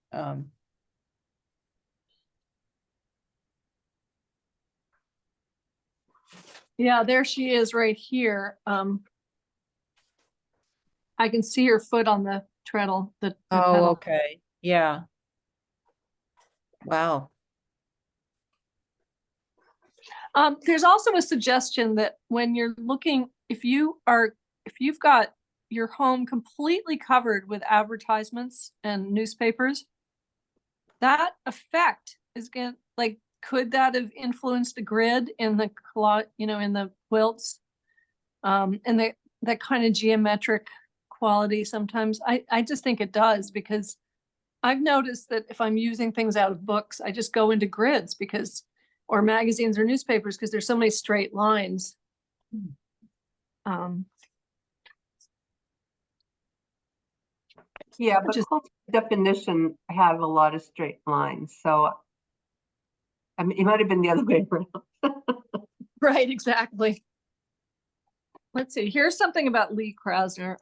Yeah, there she is right here. I can see her foot on the treadle. The Oh, pedal. okay, yeah. Wow. There's also a suggestion that when you're looking, if you've got your home completely covered with advertisements and newspapers, that effect is going to, like, could that have influenced the grid in the in the quilts? And that kind of geometric quality sometimes. I just think it does, because I've noticed that if I'm using things out of books, I just go into grids or magazines or newspapers, because there's so many straight lines. Yeah, but Just- quilts by definition have a lot of straight lines, so I mean, it might have been the other way around. Right, exactly. Let's see, here's something about Lee Krasner.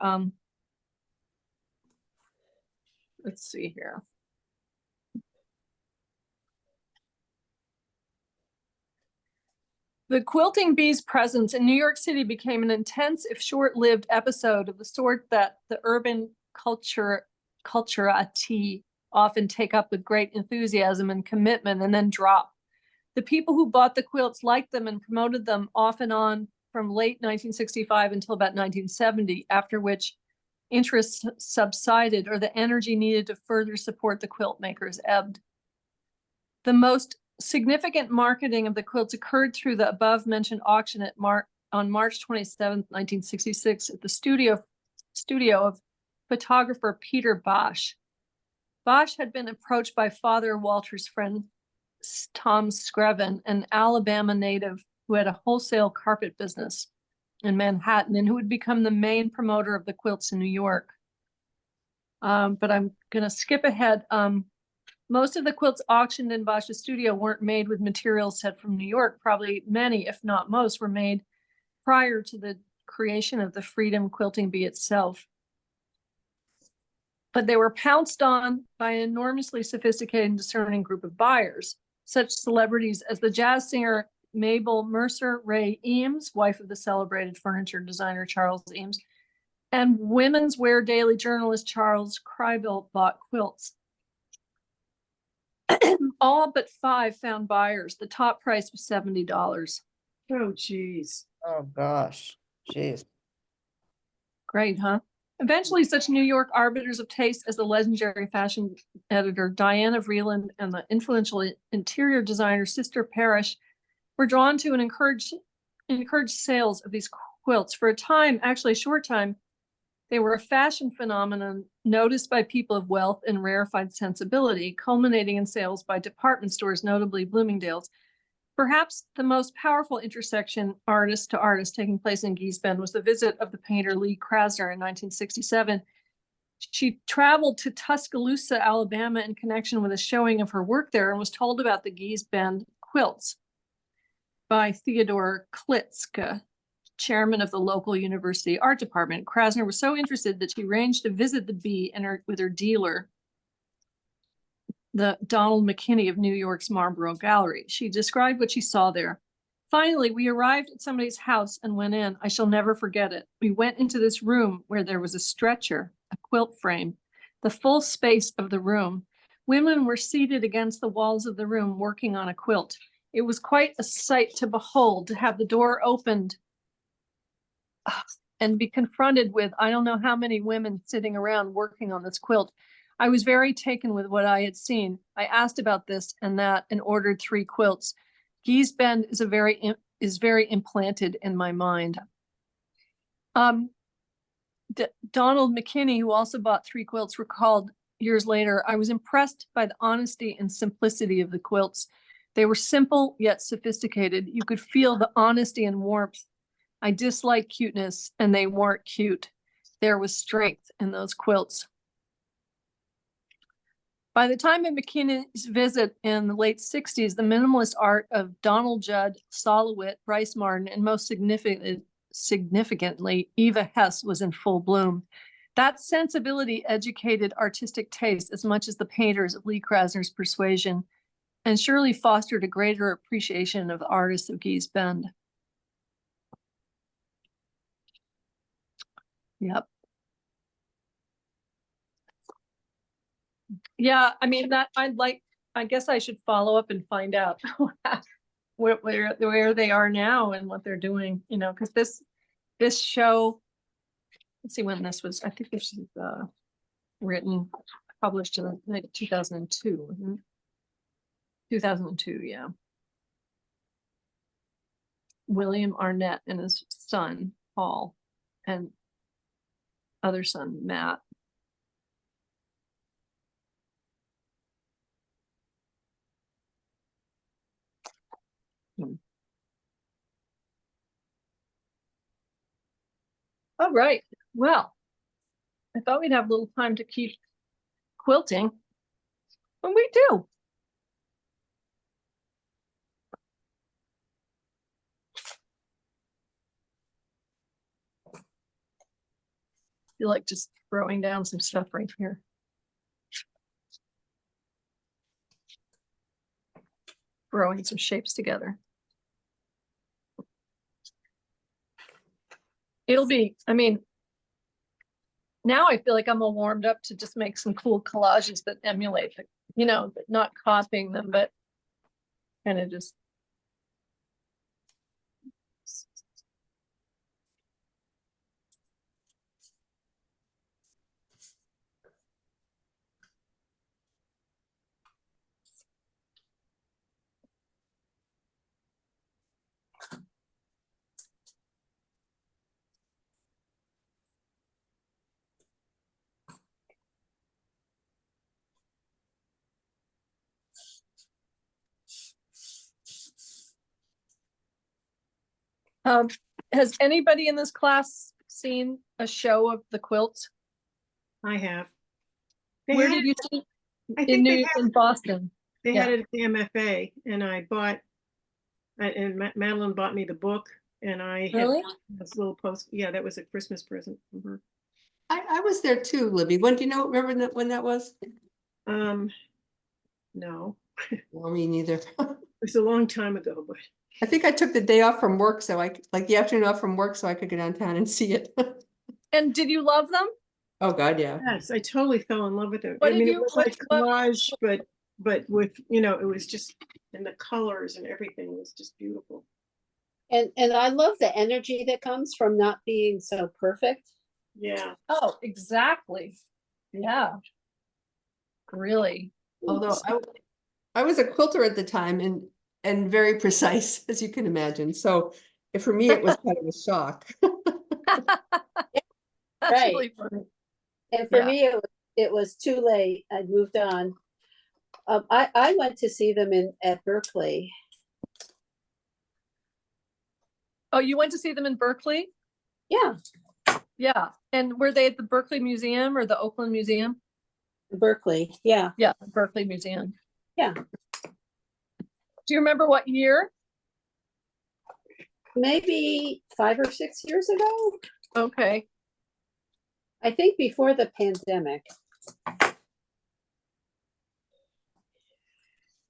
Let's see here. The quilting bee's presence in New York City became an intense, if short-lived, episode of the sort that the urban culturati often take up with great enthusiasm and commitment and then drop. The people who bought the quilts liked them and promoted them off and on from late 1965 until about 1970, after which interest subsided or the energy needed to further support the quilt makers ebbed. The most significant marketing of the quilts occurred through the above-mentioned auction on March 27, 1966, at the studio of photographer Peter Bosch. Bosch had been approached by Father Walter's friend Tom Screven, an Alabama native who had a wholesale carpet business in Manhattan and who would become the main promoter of the quilts in New York. But I'm going to skip ahead. Most of the quilts auctioned in Bosch's studio weren't made with materials sent from New York. Probably many, if not most, were made prior to the creation of the Freedom Quilting Bee itself. But they were pounced on by an enormously sophisticated and discerning group of buyers, such celebrities as the jazz singer Mabel Mercer Ray Eames, wife of the celebrated furniture designer Charles Eames, and Women's Wear Daily journalist Charles Krybel bought quilts. All but 5 found buyers. The top price was $70. Oh, geez. Oh, gosh. Jeez. Great, huh? Eventually, such New York arbiters of taste as the legendary fashion editor Diana Vreeland and the influential interior designer Sister Parrish were drawn to and encouraged sales of these quilts. For a time, actually a short time, they were a fashion phenomenon noticed by people of wealth and rarefied sensibility, culminating in sales by department stores, notably Bloomingdale's. Perhaps the most powerful intersection artist to artist taking place in Gee's Bend was the visit of the painter Lee Krasner in 1967. She traveled to Tuscaloosa, Alabama in connection with a showing of her work there and was told about the Gee's Bend quilts by Theodore Klitzke, chairman of the local university art department. Krasner was so interested that she arranged to visit the bee with her dealer, the Donald McKinney of New York's Marlborough Gallery. She described what she saw there. Finally, we arrived at somebody's house and went in. I shall never forget it. We went into this room where there was a stretcher, a quilt frame, the full space of the room. Women were seated against the walls of the room working on a quilt. It was quite a sight to behold, to have the door opened and be confronted with, I don't know how many women sitting around working on this quilt. I was very taken with what I had seen. I asked about this and that and ordered 3 quilts. Gee's Bend is very implanted in my mind. Donald McKinney, who also bought 3 quilts, recalled years later, I was impressed by the honesty and simplicity of the quilts. They were simple yet sophisticated. You could feel the honesty and warmth. I dislike cuteness, and they weren't cute. There was strength in those quilts. By the time of McKinney's visit in the late 60s, the minimalist art of Donald Judd, Solowit, Bryce Martin, and most significantly, Eva Hesse was in full bloom. That sensibility educated artistic taste as much as the painters of Lee Krasner's persuasion, and surely fostered a greater appreciation of the artists of Gee's Bend. Yep. Yeah, I mean, that I guess I should follow up and find out where they are now and what they're doing, you know, because this show, let's see when this was, I think this is published in like 2002. 2002, yeah. William Arnett and his son, Paul, and other son, Matt. All right. Well, I thought we'd have a little time to keep quilting, but we do. feel like just throwing down some stuff right here. Throwing some shapes together. It'll be, I mean, now I feel like I'm all warmed up to just make some cool collages that emulate, you know, but not copying them, but kind of just. Has anybody in this class seen a show of the quilts? I have. They Where had did it- you see I in think they in Boston? They Yeah. had it at the MFA, and I bought, and Madeline bought me the book, and I had this little post. Yeah, that was a Christmas present from her. I was there too, Libby. When do you know, remember that when that was? No, Well, me neither. it was a long time ago, but I think I took the day off from work, so like the afternoon off from work, so I could go downtown and see it. And did you love them? Oh, God, yeah. yes, I totally fell in love with it. What I did mean, you- it was what- like collage, but with, you know, it was just, and the colors and everything was just beautiful. And I love the energy that comes from not being so perfect. Yeah. Oh, exactly. Yeah. Really. Although I was a quilter at the time and very precise, as you can imagine. So for me, it was kind of a shock. That's Right. really funny. And for Yeah. me, it was too late. I moved on. I went to see them at Berkeley. Oh, you went to see them in Berkeley? Yeah, Yeah. And were they at the Berkeley Museum or the Oakland Museum? Berkeley. Yeah, Yeah, Berkeley Museum. yeah. Do you remember what year? Maybe 5 or 6 years ago. Okay. I think before the pandemic.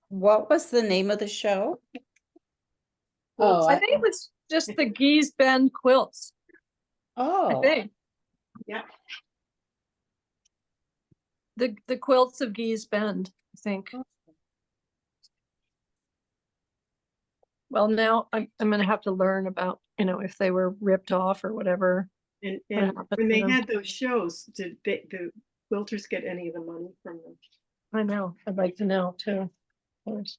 What was the name of the show? Oh, I think it was just the Geese Bend quilts. I Oh, think. Yeah. The quilts of Geese Bend, I think. Well, now I'm gonna have to learn about, you know, if they were ripped off or whatever. And What happened when to they them? had those shows, did the quilters get any of the money from them? I know. I'd like to know too. Of course.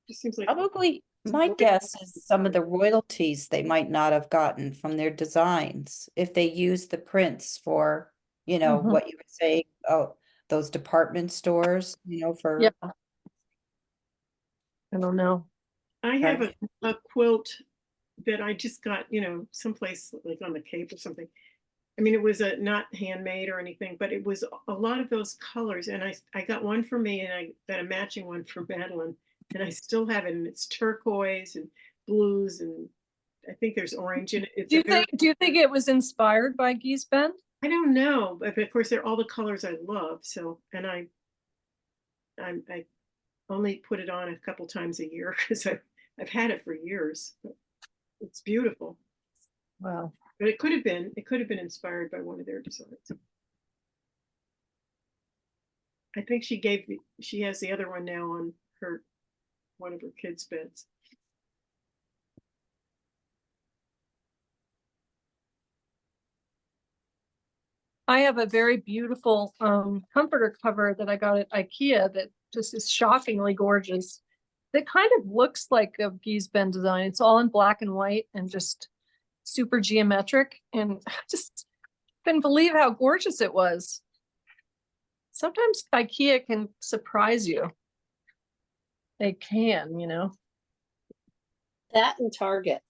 Just seems like. probably, my guess is some of the royalties they might not have gotten from their designs if they used the prints for, you know, Mhm. what you were saying, oh, those department stores, you know, for. Yeah. I don't know. I have a quilt that I just got, you know, someplace like on the Cape or something. I mean, it was not handmade or anything, but it was a lot of those colors. And I got one for me, and I got a matching one for Madeline, and I still have it. And it's turquoise and blues, and I think there's orange in it. It's Do you a very, think it was inspired by Geese Bend? I don't know, but of course they're all the colors I love. So, and I only put it on a couple times a year because I've had it for years. But it's beautiful. Wow. But it could have been inspired by one of their designs. I think she has the other one now on one of her kids' beds. I have a very beautiful comforter cover that I got at IKEA that just is shockingly gorgeous. That kind of looks like a Geese Bend design. It's all in black and white and just super geometric, and I just couldn't believe how gorgeous it was. Sometimes IKEA can surprise you. They can, you know. that and Target.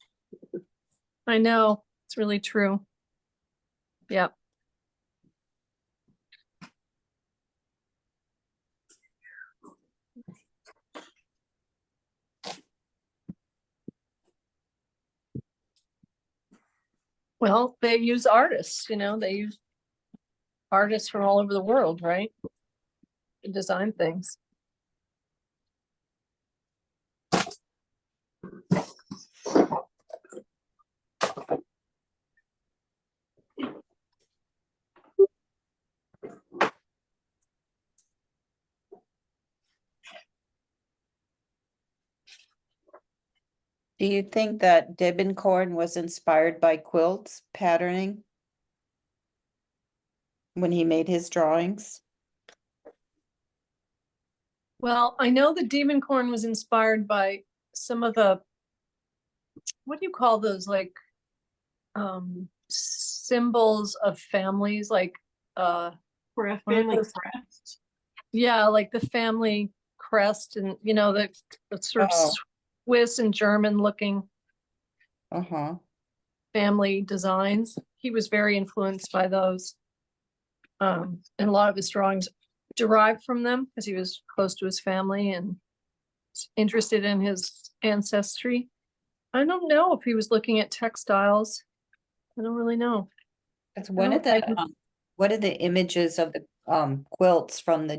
I know, it's really true. Yep. Well, they use artists, you know, they use artists from all over the world, right? To design things. Do you think that Dibbencorn was inspired by quilts patterning when he made his drawings? Well, I know the demon corn was inspired by some of the, what do you call those, like symbols of families, like Crest, One of family those- crest. yeah, like the family crest, and you know, the sort of Oh. Swiss and German looking Uh-huh. family designs. He was very influenced by those. And a lot of his drawings derived from them because he was close to his family and interested in his ancestry. I don't know if he was looking at textiles. I don't really know. It's I one of the images of the quilts from the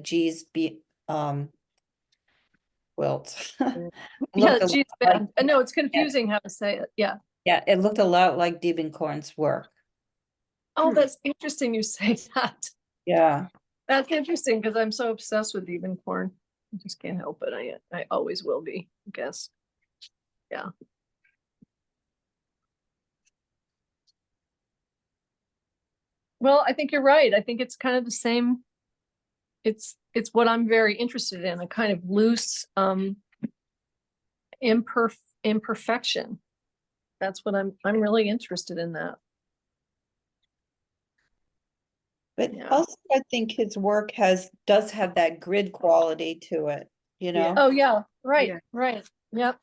quilts. It Yeah, looked a geez, lot like- no, it's confusing how to say it. Yeah. Yeah, it looked a lot like Diebenkorn's work. Oh, that's interesting you say that. Yeah. That's interesting because I'm so obsessed with even corn. I just can't help it. I always will be, I guess. Yeah. Well, I think you're right. I think it's kind of the same. It's what I'm very interested in, a kind of loose imperfection. That's what I'm really interested in that. But Yeah. also I think his work does have that grid quality to it, you know? Oh, yeah, right, Yeah. right. Yep.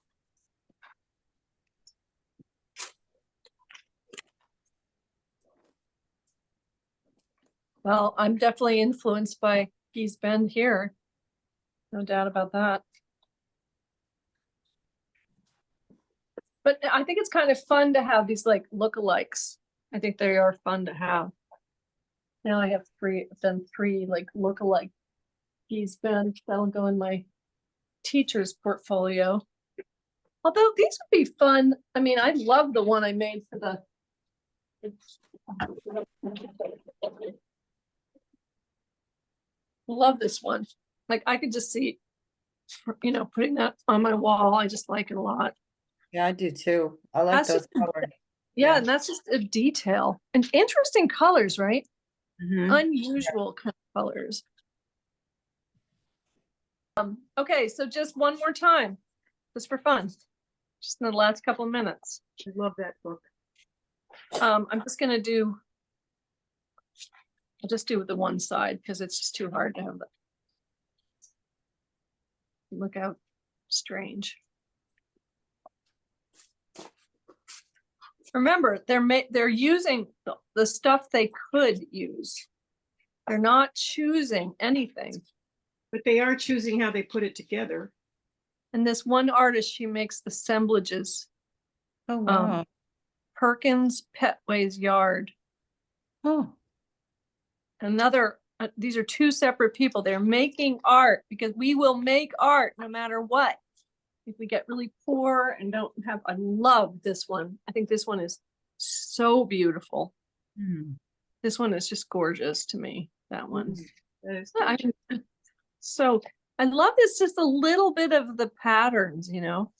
Well, I'm definitely influenced by Gee's Bend here. No doubt about that. But I think it's kind of fun to have these like lookalikes. I think they are fun to have. Now I have I've done three like lookalike Gee's Bend. That'll go in my teacher's portfolio. Although these would be fun. I mean, I love the one I made for the. Love this one. Like I could just see, you know, putting that on my wall. I just like it a lot. Yeah, I do too. I like That's those just- colors. Yeah, Yeah. and that's just a detail and interesting colors, right? Mhm. Unusual kind of colors. Okay, so just one more time, just for fun, just in the last couple of minutes. I love that book. I'm just gonna do. I'll just do the one side because it's just too hard to have that. Look out strange. Remember, they're using the stuff they could use. They're not choosing anything. But they are choosing how they put it together. And this one artist, she makes assemblages. Oh, wow. Perkins Petway's Yard. Oh, Another, these are two separate people. They're making art because we will make art no matter what. If we get really poor and don't have, I love this one. I think this one is so beautiful. hmm. This one is just gorgeous to me, that one. That is So I love this, just a little bit of the patterns, you know.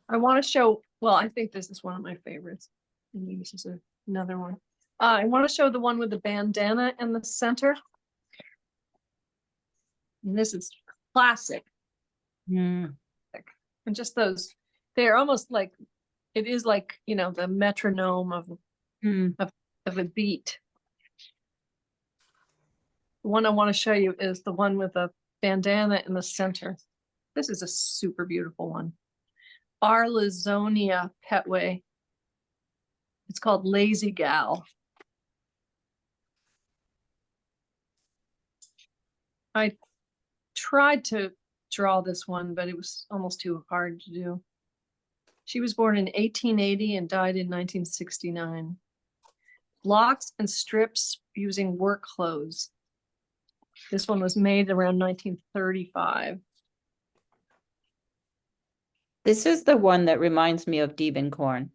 I want to show, well, I think this is one of my favorites. And this is another one. I want to show the one with the bandana in the center. And this is classic. Mm. And just those, they're almost like, it is like, you know, the metronome of a beat. The one I want to show you is the one with the bandana in the center. This is a super beautiful one. Arlezonia Petway. It's called Lazy Gal. I tried to draw this one, but it was almost too hard to do. She was born in 1880 and died in 1969. Blocks and strips using work clothes. This one was made around 1935. This is the one that reminds me of Diebenkorn.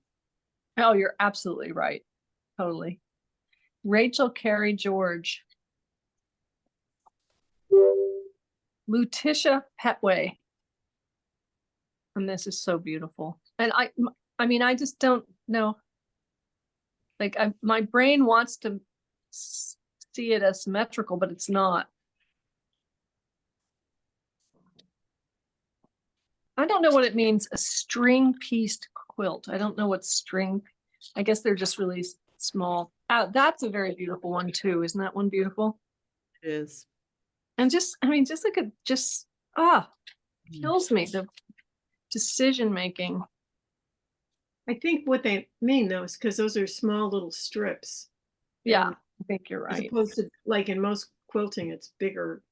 Oh, you're absolutely right. Totally. Rachel Carey George. Lutetia Petway. And this is so beautiful. And I mean, I just don't know. Like my brain wants to see it as symmetrical, but it's not. I don't know what it means, a string pieced quilt. I don't know what string. I guess they're just really small. That's a very beautiful one too. Isn't that one beautiful? It is. And just, I mean, just like kills me, the decision making. I think what they mean though is because those are small little strips. Yeah, And I think you're as right. opposed to like in most quilting, it's bigger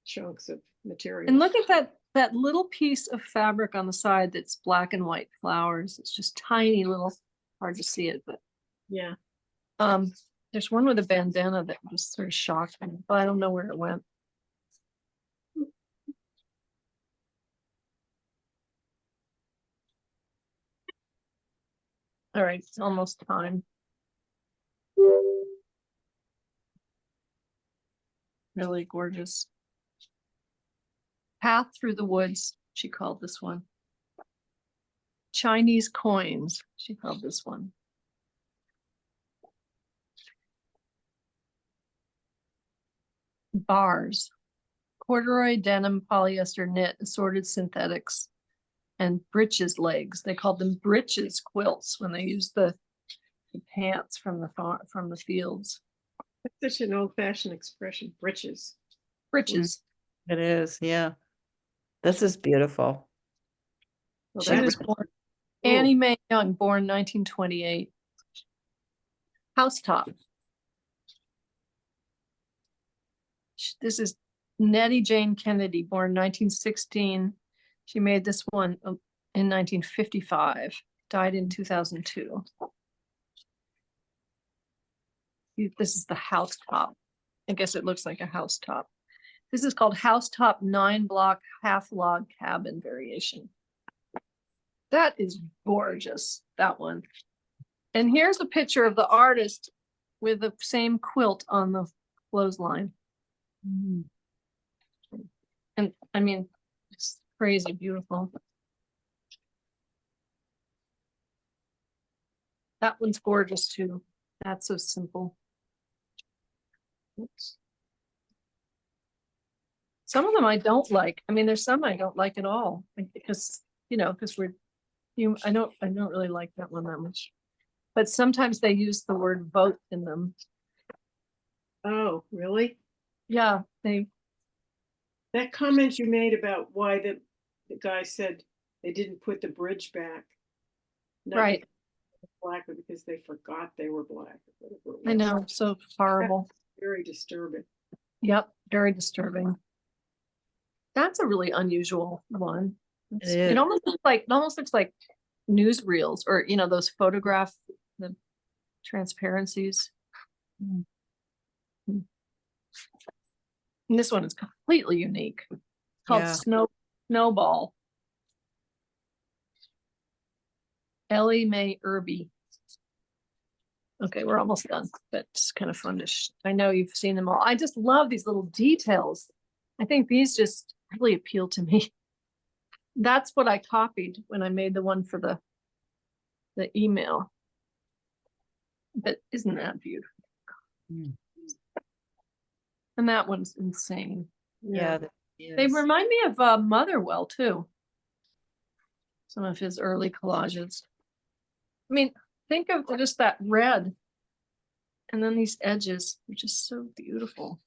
chunks of material. And look at that little piece of fabric on the side that's black and white flowers. It's just tiny little, hard to see it, but Yeah. there's one with a bandana that just sort of shocked me, but I don't know where it went. All right, it's almost time. Really gorgeous. Path Through the Woods, she called this one. Chinese Coins, she called this one. Bars, corduroy, denim, polyester, knit, assorted synthetics, and breeches legs. They called them breeches quilts when they used the pants from the fields. That's such an old-fashioned expression, breeches. Breeches. It is, yeah. This is beautiful. Well, She that was was born Annie Mae Young, born 1928. Housetop. This is Nettie Jane Kennedy, born 1916. She made this one in 1955, died in 2002. This is the housetop. I guess it looks like a housetop. This is called Housetop 9-block half log cabin variation. That is gorgeous, that one. And here's a picture of the artist with the same quilt on the clothesline. And I mean, it's crazy beautiful. That one's gorgeous too. That's so simple. Oops. Some of them I don't like. I mean, there's some I don't like at all, because because I don't really like that one that much. But sometimes they use the word vote in them. Oh, really? Yeah, That comment you made about why the guy said they didn't put the bridge back. Not right. because they were black, but because they forgot they were black. Or whatever it I was. know, so horrible. Very disturbing. Yep, very disturbing. That's a really unusual one. It almost looks like newsreels, or those photograph, the transparencies. Mm. And this one is completely unique. It's called Yeah. Snowball. Ellie Mae Irby. Okay, we're almost done, but it's kind of fun I know you've seen them all. I just love these little details. I think these just really appeal to me. That's what I copied when I made the one for the email. But isn't that beautiful? Mm. And that one's insane. Yeah. They remind me of Motherwell too. Some of his early collages. I mean, think of just that red. And then these edges, which is so beautiful.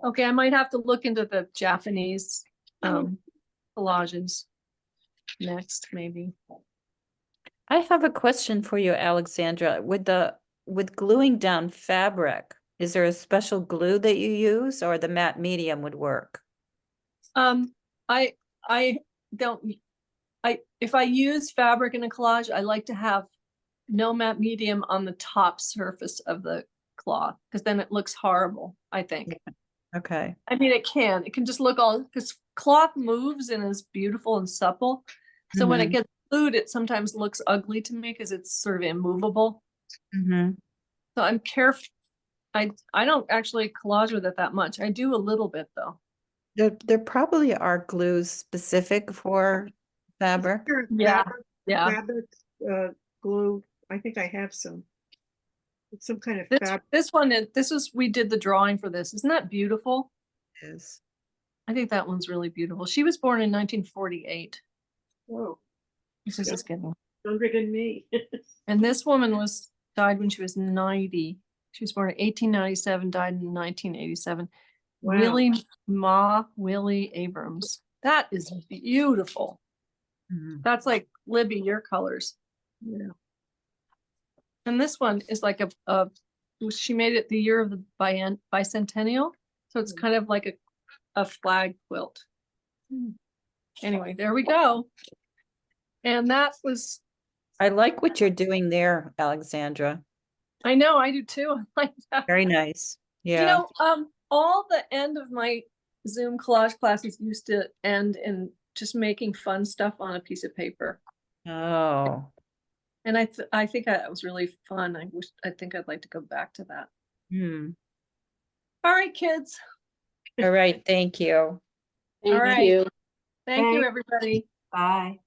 Okay, I might have to look into the Japanese collages next, maybe. I have a question for you, Alexandra. With gluing down fabric, is there a special glue that you use, or the matte medium would work? I if I use fabric in a collage, I like to have no matte medium on the top surface of the cloth, because then it looks horrible, I think. Okay. I mean, it can just look all, because cloth moves and is beautiful and supple. So when it Mhm. gets glued, it sometimes looks ugly to me because it's sort of immovable. Mhm. So I'm careful. I don't actually collage with it that much. I do a little bit though. There probably are glues specific for fabric. Sure, Yeah, fabric- yeah. Fabric, glue, I think I have some. It's some kind of This fabric. this one, we did the drawing for this. Isn't that beautiful? Is. I think that one's really beautiful. She was born in 1948. Whoa, This Yeah. is getting. younger than me. And this woman died when she was 90. She was born in 1897, died in 1987. Wow. Willie Abrams. That is beautiful. Mhm. That's like Libby, your colors. Yeah. And this one is like she made it the year of the bicentennial. So it's kind of like a flag quilt. Anyway, there we go. And that was, I like what you're doing there, Alexandra. I know, I do too. I like that. Very nice. You Yeah. know, all the end of my Zoom collage classes used to end in just making fun stuff on a piece of paper. Oh. And I think that was really fun. I think I'd like to go back to that. Hmm. All right, kids. All right. Thank you. All right. you. Thank you, Thanks. everybody. Bye.